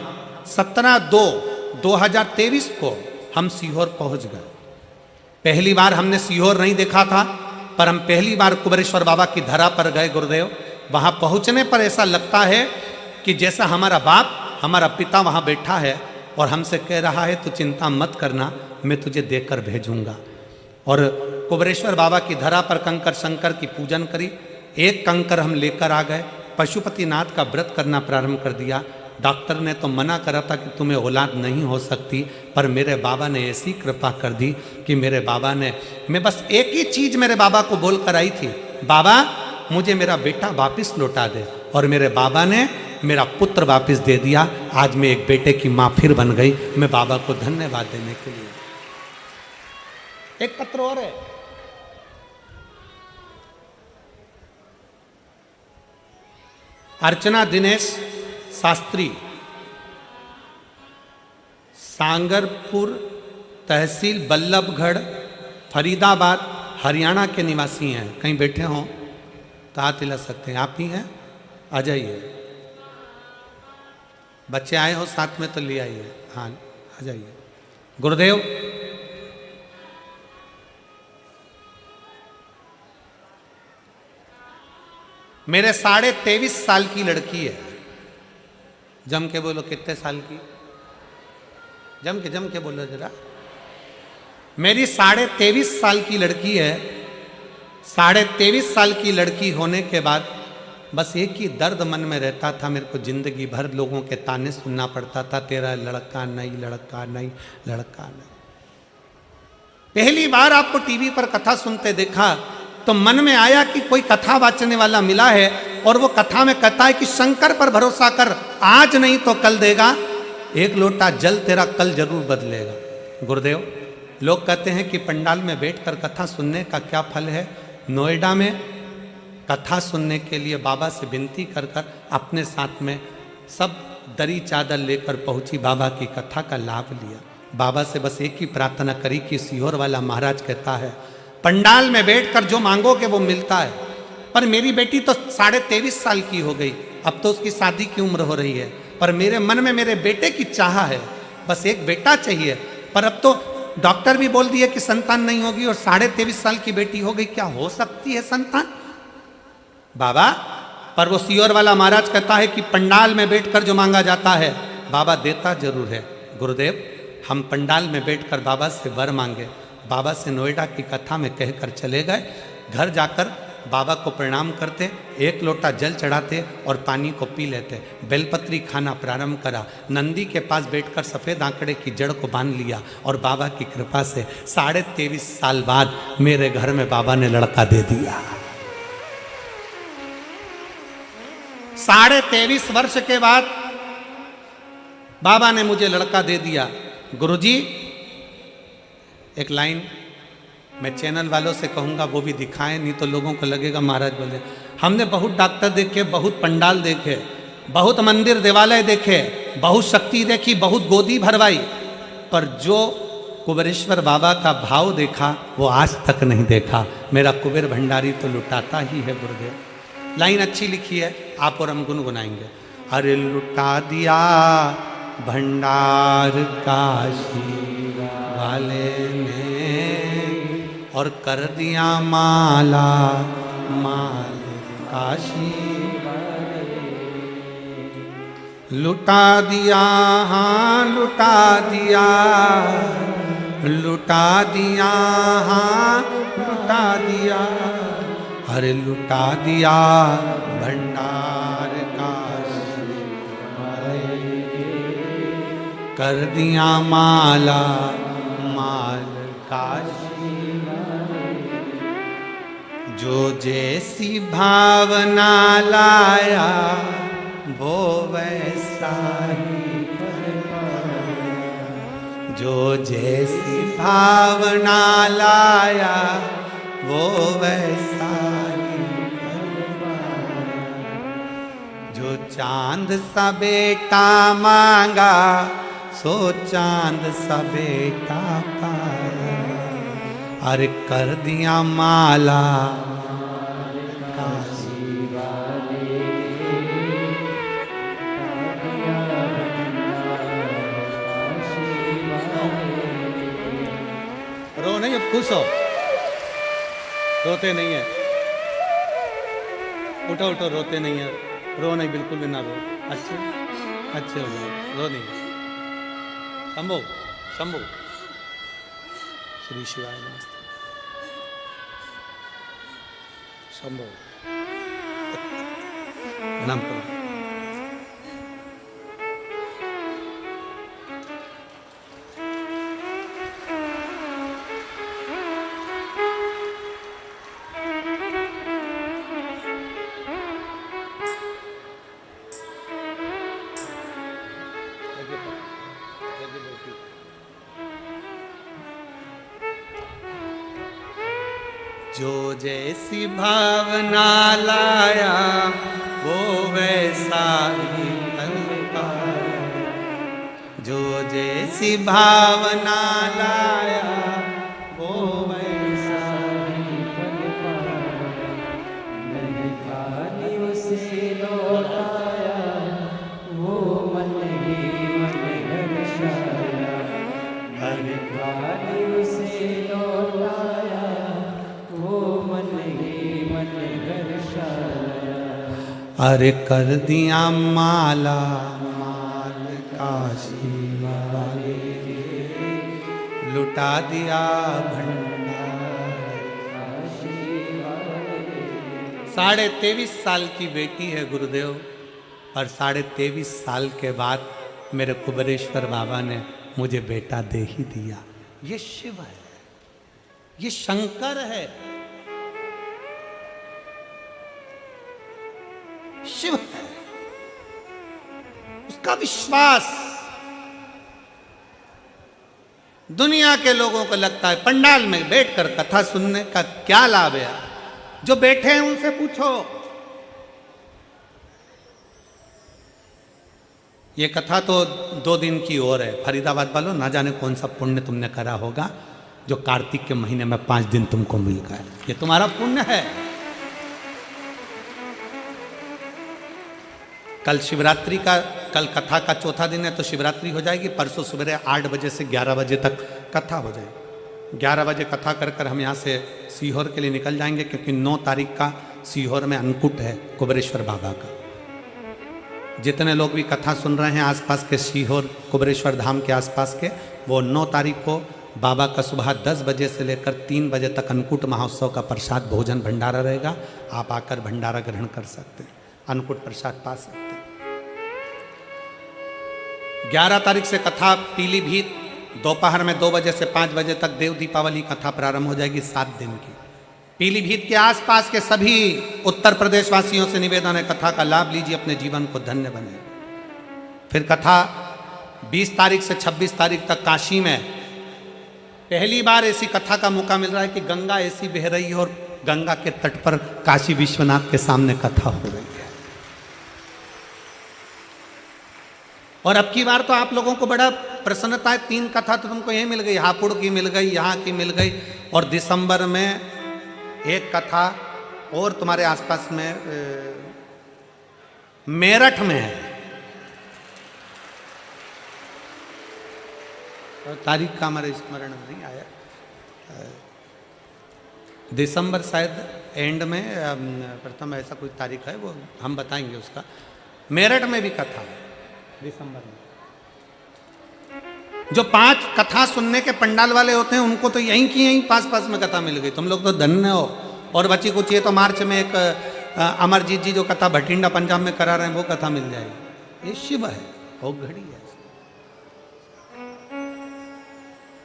A: 17/2/2023 को हम सीहोर पहुंच गए। पहली बार हमने सीहोर नहीं देखा था, पर हम पहली बार कुबेरेश्वर बाबा की धरा पर गए। गुरुदेव वहाँ पहुँचने पर ऐसा लगता है कि जैसा हमारा बाप, हमारा पिता वहाँ बैठा है और हमसे कह रहा है, तू चिंता मत करना, मैं तुझे देकर भेजूंगा। और कुबेरेश्वर बाबा की धरा पर कंकर शंकर की पूजन करी। एक कंकर हम लेकर आ गए, पशुपतिनाथ का व्रत करना प्रारंभ कर दिया। डॉक्टर ने तो मना करा था कि तुम्हें औलाद नहीं हो सकती, पर मेरे बाबा ने ऐसी कृपा कर दी कि मेरे बाबा ने, मैं बस एक ही चीज़ मेरे बाबा को बोल कर आई थी, बाबा मुझे मेरा बेटा वापस लौटा दे, और मेरे बाबा ने मेरा पुत्र वापस दे दिया। आज मैं एक बेटे की माँ फिर बन गई। मैं बाबा को धन्यवाद देने के लिए। एक पत्र और है, अर्चना दिनेश शास्त्री, सांगरपुर तहसील बल्लभगढ़, फरीदाबाद, हरियाणा के निवासी हैं। कहीं बैठे हों तो हाथ हिला सकते हैं। आप ही हैं, आ जाइए। बच्चे आए हो साथ में तो ले आइए। हाँ, आ जाइए। गुरुदेव, मेरे 23.5 साल की लड़की है। जम के बोलो, कितने साल की? जम के बोलो जरा। मेरी 23.5 साल की लड़की है। 23.5 साल की लड़की होने के बाद बस एक ही दर्द मन में रहता था, मेरे को जिंदगी भर लोगों के ताने सुनना पड़ता था, तेरा लड़का नहीं, लड़का नहीं, लड़का नहीं। पहली बार आपको टीवी पर कथा सुनते देखा तो मन में आया कि कोई कथा वाचने वाला मिला है और वो कथा में कहता है कि शंकर पर भरोसा कर, आज नहीं तो कल देगा, एक लोटा जल तेरा कल जरूर बदलेगा। गुरुदेव, लोग कहते हैं कि पंडाल में बैठकर कथा सुनने का क्या फल है। नोएडा में कथा सुनने के लिए बाबा से विनती कर कर अपने साथ में सब दरी चादर लेकर पहुंची, बाबा की कथा का लाभ लिया। बाबा से बस एक ही प्रार्थना करी कि सीहोर वाला महाराज कहता है पंडाल में बैठकर जो मांगोगे वो मिलता है। पर मेरी बेटी तो 23.5 साल की हो गई, अब तो उसकी शादी की उम्र हो रही है, पर मेरे मन में मेरे बेटे की चाह है, बस एक बेटा चाहिए। पर अब तो डॉक्टर भी बोल दिए कि संतान नहीं होगी और 23.5 साल की बेटी हो गई, क्या हो सकती है संतान? बाबा, पर वो सीहोर वाला महाराज कहता है कि पंडाल में बैठकर जो मांगा जाता है बाबा देता जरूर है। गुरुदेव, हम पंडाल में बैठकर बाबा से वर मांगे, बाबा से नोएडा की कथा में कहकर चले गए। घर जाकर बाबा को प्रणाम करते, एक लोटा जल चढ़ाते और पानी को पी लेते। बेलपत्री खाना प्रारंभ करा। नंदी के पास बैठकर सफ़ेद आंकड़े की जड़ को बांध लिया और बाबा की कृपा से 23.5 साल बाद मेरे घर में बाबा ने लड़का दे दिया। 23.5 वर्ष के बाद बाबा ने मुझे लड़का दे दिया। गुरुजी, एक लाइन मैं चैनल वालों से कहूँगा वो भी दिखाएं, नहीं तो लोगों को लगेगा महाराज बोले। हमने बहुत डॉक्टर देखे, बहुत पंडाल देखे, बहुत मंदिर देवालय देखे, बहुत शक्ति देखी, बहुत गोदी भरवाई, पर जो कुबेरेश्वर बाबा का भाव देखा वो आज तक नहीं देखा। मेरा कुबेर भंडारी तो लुटाता ही है। गुरुदेव, लाइन अच्छी लिखी है, आप और हम गुनगुनाएंगे। अरे लुटा दिया भंडार काशी वाले ने और कर दिया माला माल काशी, लुटा दिया, हाँ लुटा दिया, लुटा दिया, हाँ लुटा दिया, अरे लुटा दिया भंडार काशी वाले, कर दिया माला माल काशी। जो जैसी भावना लाया वो वैसा ही कर पाया, जो जैसी भावना लाया वो वैसा ही कर पाया। जो चांद सा बेटा मांगा सो चांद सा बेटा पाया, अरे कर दिया माला काशी वाले, रो नहीं, अब खुश हो, रोते नहीं है, उठो उठो, रोते नहीं है, रो नहीं, बिल्कुल भी ना रो, अच्छे अच्छे हो जाओ, रो नहीं। शंभो शंभो, श्री शिवाय नमस्ते। शंभो प्रणाम करो। जो जैसी भावना लाया वो वैसा ही कर पाया, जो जैसी भावना लाया वो वैसा ही
B: फल पाया, नहीं खाली उसे लौटाया, वो मन ही मन हर्षाया, नहीं खाली उसे लौटाया, वो मन ही मन हर्षाया।
A: अरे कर दिया माला माल काशी वाले, लुटा दिया भंडार। 23.5 साल की बेटी है गुरुदेव, और 23.5 साल के बाद मेरे कुबेरेश्वर बाबा ने मुझे बेटा दे ही दिया। ये शिव है, ये शंकर है, शिव है। उसका विश्वास दुनिया के लोगों को लगता है पंडाल में बैठकर कथा सुनने का क्या लाभ है। जो बैठे हैं उनसे पूछो। ये कथा तो 2 दिन की और है। फरीदाबाद वालों, ना जाने कौन सा पुण्य तुमने करा होगा जो कार्तिक के महीने में 5 दिन तुमको मिल गए। ये तुम्हारा पुण्य है। कल शिवरात्रि का, कल कथा का चौथा दिन है, तो शिवरात्रि हो जाएगी। परसों सुबह 8 बजे से 11 बजे तक कथा हो जाएगी। 11 बजे कथा कर हम यहाँ से सीहोर के लिए निकल जाएंगे, क्योंकि 9 तारीख का सीहोर में अन्नकूट है कुबेरेश्वर बाबा का। जितने लोग भी कथा सुन रहे हैं आसपास के, सीहोर कुबेरेश्वर धाम के आसपास के, वो 9 तारीख को बाबा का सुबह 10 बजे से लेकर 3 बजे तक अन्नकूट महोत्सव का प्रसाद भोजन भंडारा रहेगा। आप आकर भंडारा ग्रहण कर सकते हैं, अन्नकूट प्रसाद पा सकते हैं। 11 तारीख से कथा पीलीभीत दोपहर में 2 बजे से 5 बजे तक देव दीपावली कथा प्रारंभ हो जाएगी 7 दिन की। पीलीभीत के आसपास के सभी उत्तर प्रदेश वासियों से निवेदन है, कथा का लाभ लीजिए, अपने जीवन को धन्य बने। फिर कथा 20 तारीख से 26 तारीख तक काशी में पहली बार ऐसी कथा का मौका मिल रहा है कि गंगा ऐसी बह रही है और गंगा के तट पर काशी विश्वनाथ के सामने कथा हो रही है। और अब की बार तो आप लोगों को बड़ा प्रसन्नता है। 3 कथा तो तुमको यहीं मिल गई, हापुड़ की मिल गई, यहाँ की मिल गई, और दिसंबर में 1 कथा और तुम्हारे आसपास में मेरठ में है। और तारीख का हमारे स्मरण नहीं आया। दिसंबर शायद एंड में, प्रथम ऐसा कोई तारीख है, वो हम बताएंगे उसका। मेरठ में भी कथा है दिसंबर में। जो 5 कथा सुनने के पंडाल वाले होते हैं उनको तो यहीं की यहीं पास में कथा मिल गई। तुम लोग तो धन्य हो। और बची कुछ ये तो मार्च में एक अमरजीत जी जो कथा भटिंडा पंजाब में करा रहे हैं, वो कथा मिल जाएगी। ये शिव है, वो घड़ी है।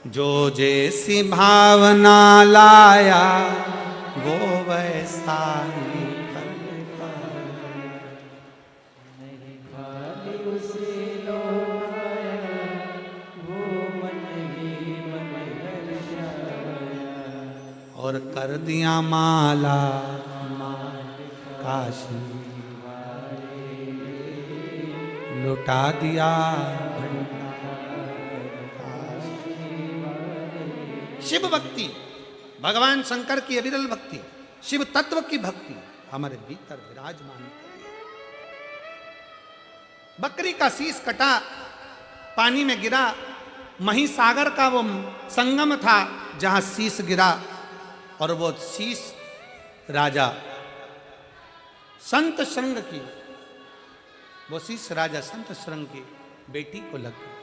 A: जो जैसी भावना लाया वो वैसा ही फल पाया,
B: नहीं खाली उसे लौटाया, वो मन ही मन हर्षाया।
A: और कर दिया माला माल काशी, लुटा दिया शिव भक्ति, भगवान शंकर की अविरल भक्ति, शिव तत्व की भक्ति हमारे भीतर विराजमान है। बकरी का शीश कटा, पानी में गिरा, महिसागर का वो संगम था जहां शीश गिरा, और वो शीश राजा संत श्रृंग की, वो शीश राजा संत श्रृंग की बेटी को लग गया।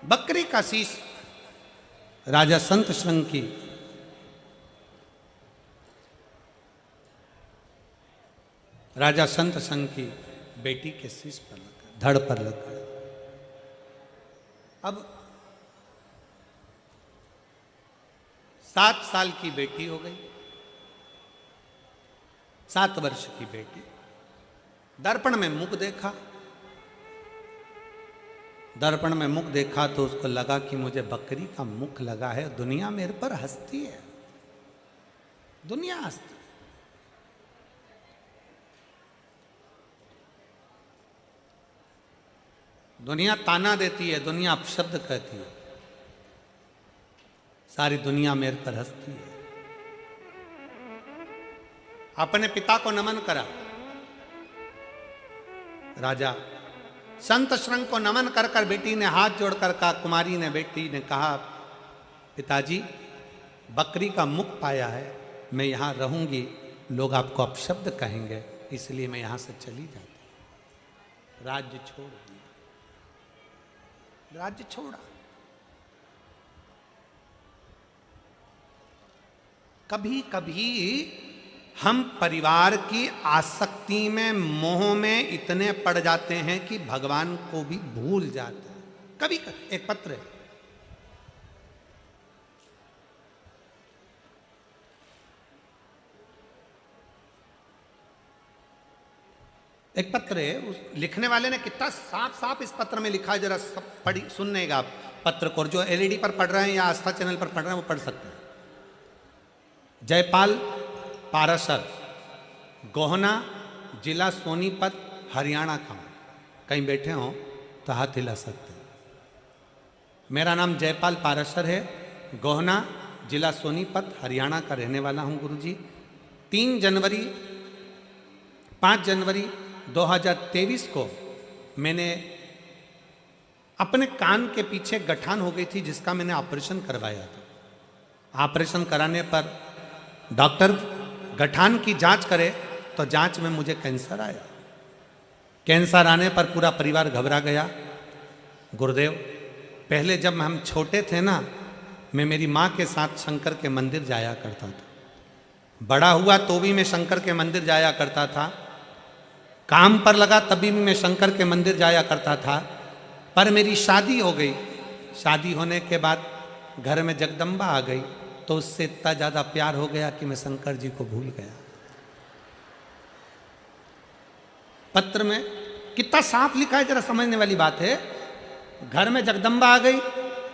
A: बकरी का शीश राजा संत श्रृंग की बेटी के शीश पर लगा, धड़ पर लगा। अब 7 साल की बेटी हो गई, 7 वर्ष की बेटी। दर्पण में मुख देखा, दर्पण में मुख देखा तो उसको लगा कि मुझे बकरी का मुख लगा है, दुनिया मेरे पर हंसती है, दुनिया हंसती। दुनिया ताना देती है, दुनिया अपशब्द कहती है, सारी दुनिया मेरे पर हंसती है। अपने पिता को नमन करा, राजा संत श्रृंग को नमन कर कर बेटी ने हाथ जोड़कर कहा, कुमारी ने, बेटी ने कहा, पिताजी बकरी का मुख पाया है, मैं यहाँ रहूंगी, लोग आपको अपशब्द कहेंगे, इसलिए मैं यहाँ से चली जाती। राज्य छोड़ दिया, राज्य छोड़ा। कभी कभी हम परिवार की आसक्ति में, मोह में इतने पड़ जाते हैं कि भगवान को भी भूल जाते हैं। कभी एक पत्र है, एक पत्र है, उस लिखने वाले ने कितना साफ साफ इस पत्र में लिखा है, जरा सब पढ़ी सुननेगा आप पत्र को, और जो एलईडी पर पढ़ रहे हैं या आस्था चैनल पर पढ़ रहे हैं वो पढ़ सकते हैं। जयपाल पाराशर, गोहना, जिला सोनीपत, हरियाणा का हूँ। कहीं बैठे हों तो हाथ हिला सकते हैं। मेरा नाम जयपाल पाराशर है, गोहना, जिला सोनीपत, हरियाणा का रहने वाला हूँ गुरुजी। 5 जनवरी 2023 को मैंने अपने कान के पीछे गठान हो गई थी, जिसका मैंने ऑपरेशन करवाया था। ऑपरेशन कराने पर डॉक्टर गठान की जांच करे तो जांच में मुझे कैंसर आया। कैंसर आने पर पूरा परिवार घबरा गया। गुरुदेव, पहले जब हम छोटे थे ना, मैं मेरी माँ के साथ शंकर के मंदिर जाया करता था। बड़ा हुआ तो भी मैं शंकर के मंदिर जाया करता था। काम पर लगा तभी भी मैं शंकर के मंदिर जाया करता था। पर मेरी शादी हो गई। शादी होने के बाद घर में जगदम्बा आ गई, तो उससे इतना ज़्यादा प्यार हो गया कि मैं शंकर जी को भूल गया। पत्र में कितना साफ लिखा है, जरा समझने वाली बात है। घर में जगदम्बा आ गई,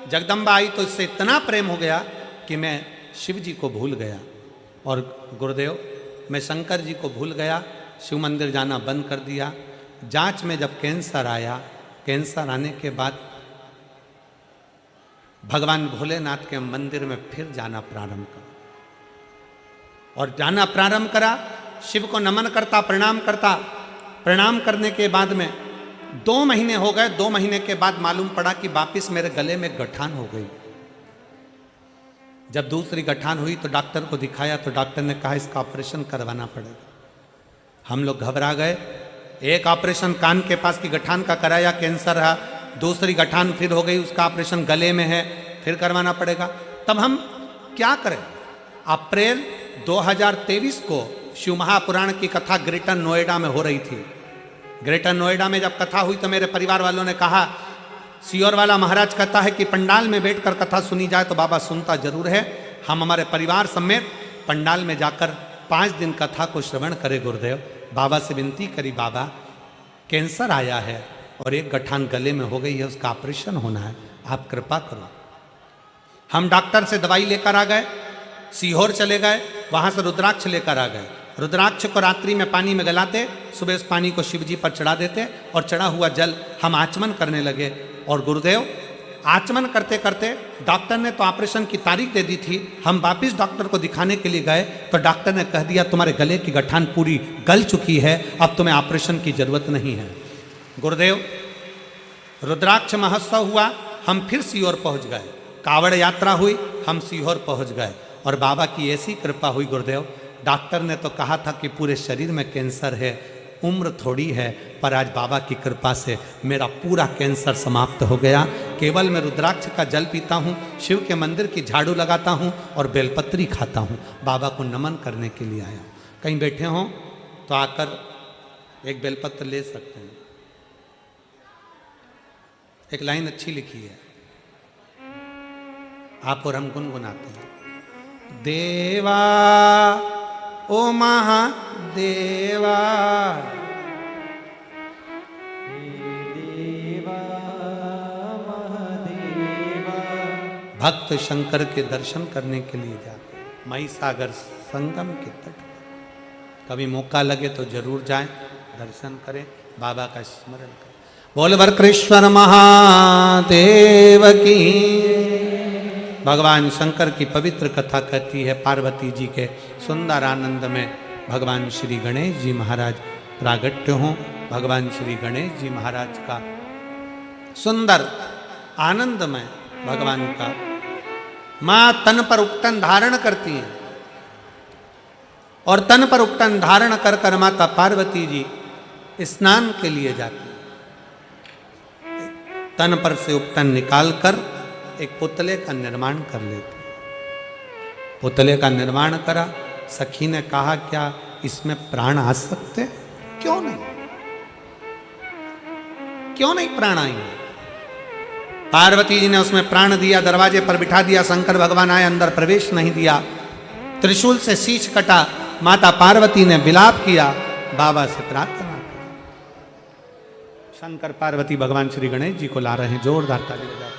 A: जगदम्बा आई तो इससे इतना प्रेम हो गया कि मैं शिव जी को भूल गया। और गुरुदेव, मैं शंकर जी को भूल गया, शिव मंदिर जाना बंद कर दिया। जांच में जब कैंसर आया, कैंसर आने के बाद भगवान भोलेनाथ के मंदिर में फिर जाना प्रारंभ करा। और जाना प्रारंभ करा, शिव को नमन करता, प्रणाम करता। प्रणाम करने के बाद में 2 महीने हो गए। 2 महीने के बाद मालूम पड़ा कि वापिस मेरे गले में गठान हो गई। जब दूसरी गठान हुई तो डॉक्टर को दिखाया, तो डॉक्टर ने कहा इसका ऑपरेशन करवाना पड़ेगा। हम लोग घबरा गए। एक ऑपरेशन कान के पास की गठान का कराया, कैंसर रहा। दूसरी गठान फिर हो गई, उसका ऑपरेशन गले में है, फिर करवाना पड़ेगा। तब हम क्या करें? अप्रैल 2023 को शिव महापुराण की कथा ग्रेटर नोएडा में हो रही थी। ग्रेटर नोएडा में जब कथा हुई तो मेरे परिवार वालों ने कहा, सियोर वाला महाराज कहता है कि पंडाल में बैठकर कथा सुनी जाए, तो बाबा सुनता जरूर है। हम हमारे परिवार समेत पंडाल में जाकर 5 दिन कथा को श्रवण करे। गुरुदेव, बाबा से विनती करी, बाबा कैंसर आया है और एक गठान गले में हो गई है, उसका ऑपरेशन होना है, आप कृपा करो। हम डॉक्टर से दवाई लेकर आ गए, सीहोर चले गए, वहाँ से रुद्राक्ष लेकर आ गए। रुद्राक्ष को रात्रि में पानी में गलाते, सुबह उस पानी को शिव जी पर चढ़ा देते, और चढ़ा हुआ जल हम आचमन करने लगे। और गुरुदेव, आचमन करते करते डॉक्टर ने तो ऑपरेशन की तारीख दे दी थी। हम वापिस डॉक्टर को दिखाने के लिए गए तो डॉक्टर ने कह दिया तुम्हारे गले की गठान पूरी गल चुकी है, अब तुम्हें ऑपरेशन की जरूरत नहीं है। गुरुदेव, रुद्राक्ष महोत्सव हुआ, हम फिर सीहोर पहुंच गए। कावड़ यात्रा हुई, हम सीहोर पहुंच गए। और बाबा की ऐसी कृपा हुई गुरुदेव, डॉक्टर ने तो कहा था कि पूरे शरीर में कैंसर है, उम्र थोड़ी है, पर आज बाबा की कृपा से मेरा पूरा कैंसर समाप्त हो गया। केवल मैं रुद्राक्ष का जल पीता हूँ, शिव के मंदिर की झाड़ू लगाता हूँ और बेलपत्री खाता हूँ। बाबा को नमन करने के लिए आया हूँ। कहीं बैठे हों तो आकर एक बेलपत्र ले सकते हैं। एक लाइन अच्छी लिखी है, आप और हम गुनगुनाते हैं। देवा ओ महादेवा,
B: देवा महादेवा,
A: भक्त शंकर के दर्शन करने के लिए जाते हैं महिसागर संगम के तट पर। कभी मौका लगे तो जरूर जाएं, दर्शन करें, बाबा का स्मरण करें। बोल वक्रश्वर महादेव की। भगवान शंकर की पवित्र कथा कहती है, पार्वती जी के सुंदर आनंद में भगवान श्री गणेश जी महाराज प्रागट्य हों। भगवान श्री गणेश जी महाराज का सुंदर आनंद में भगवान का मां तन पर उपटन धारण करती हैं और तन पर उपटन धारण कर कर माता पार्वती जी स्नान के लिए जाती हैं। तन पर से उपटन निकालकर एक पुतले का निर्माण कर लेते। पुतले का निर्माण करा, सखी ने कहा क्या इसमें प्राण आ सकते? क्यों नहीं, क्यों नहीं प्राण आएंगे? पार्वती जी ने उसमें प्राण दिया, दरवाजे पर बिठा दिया। शंकर भगवान आए, अंदर प्रवेश नहीं दिया। त्रिशूल से शीश कटा। माता पार्वती ने विलाप किया, बाबा से प्रार्थना की। शंकर पार्वती भगवान श्री गणेश जी को ला रहे हैं, जोरदार ताली बजा।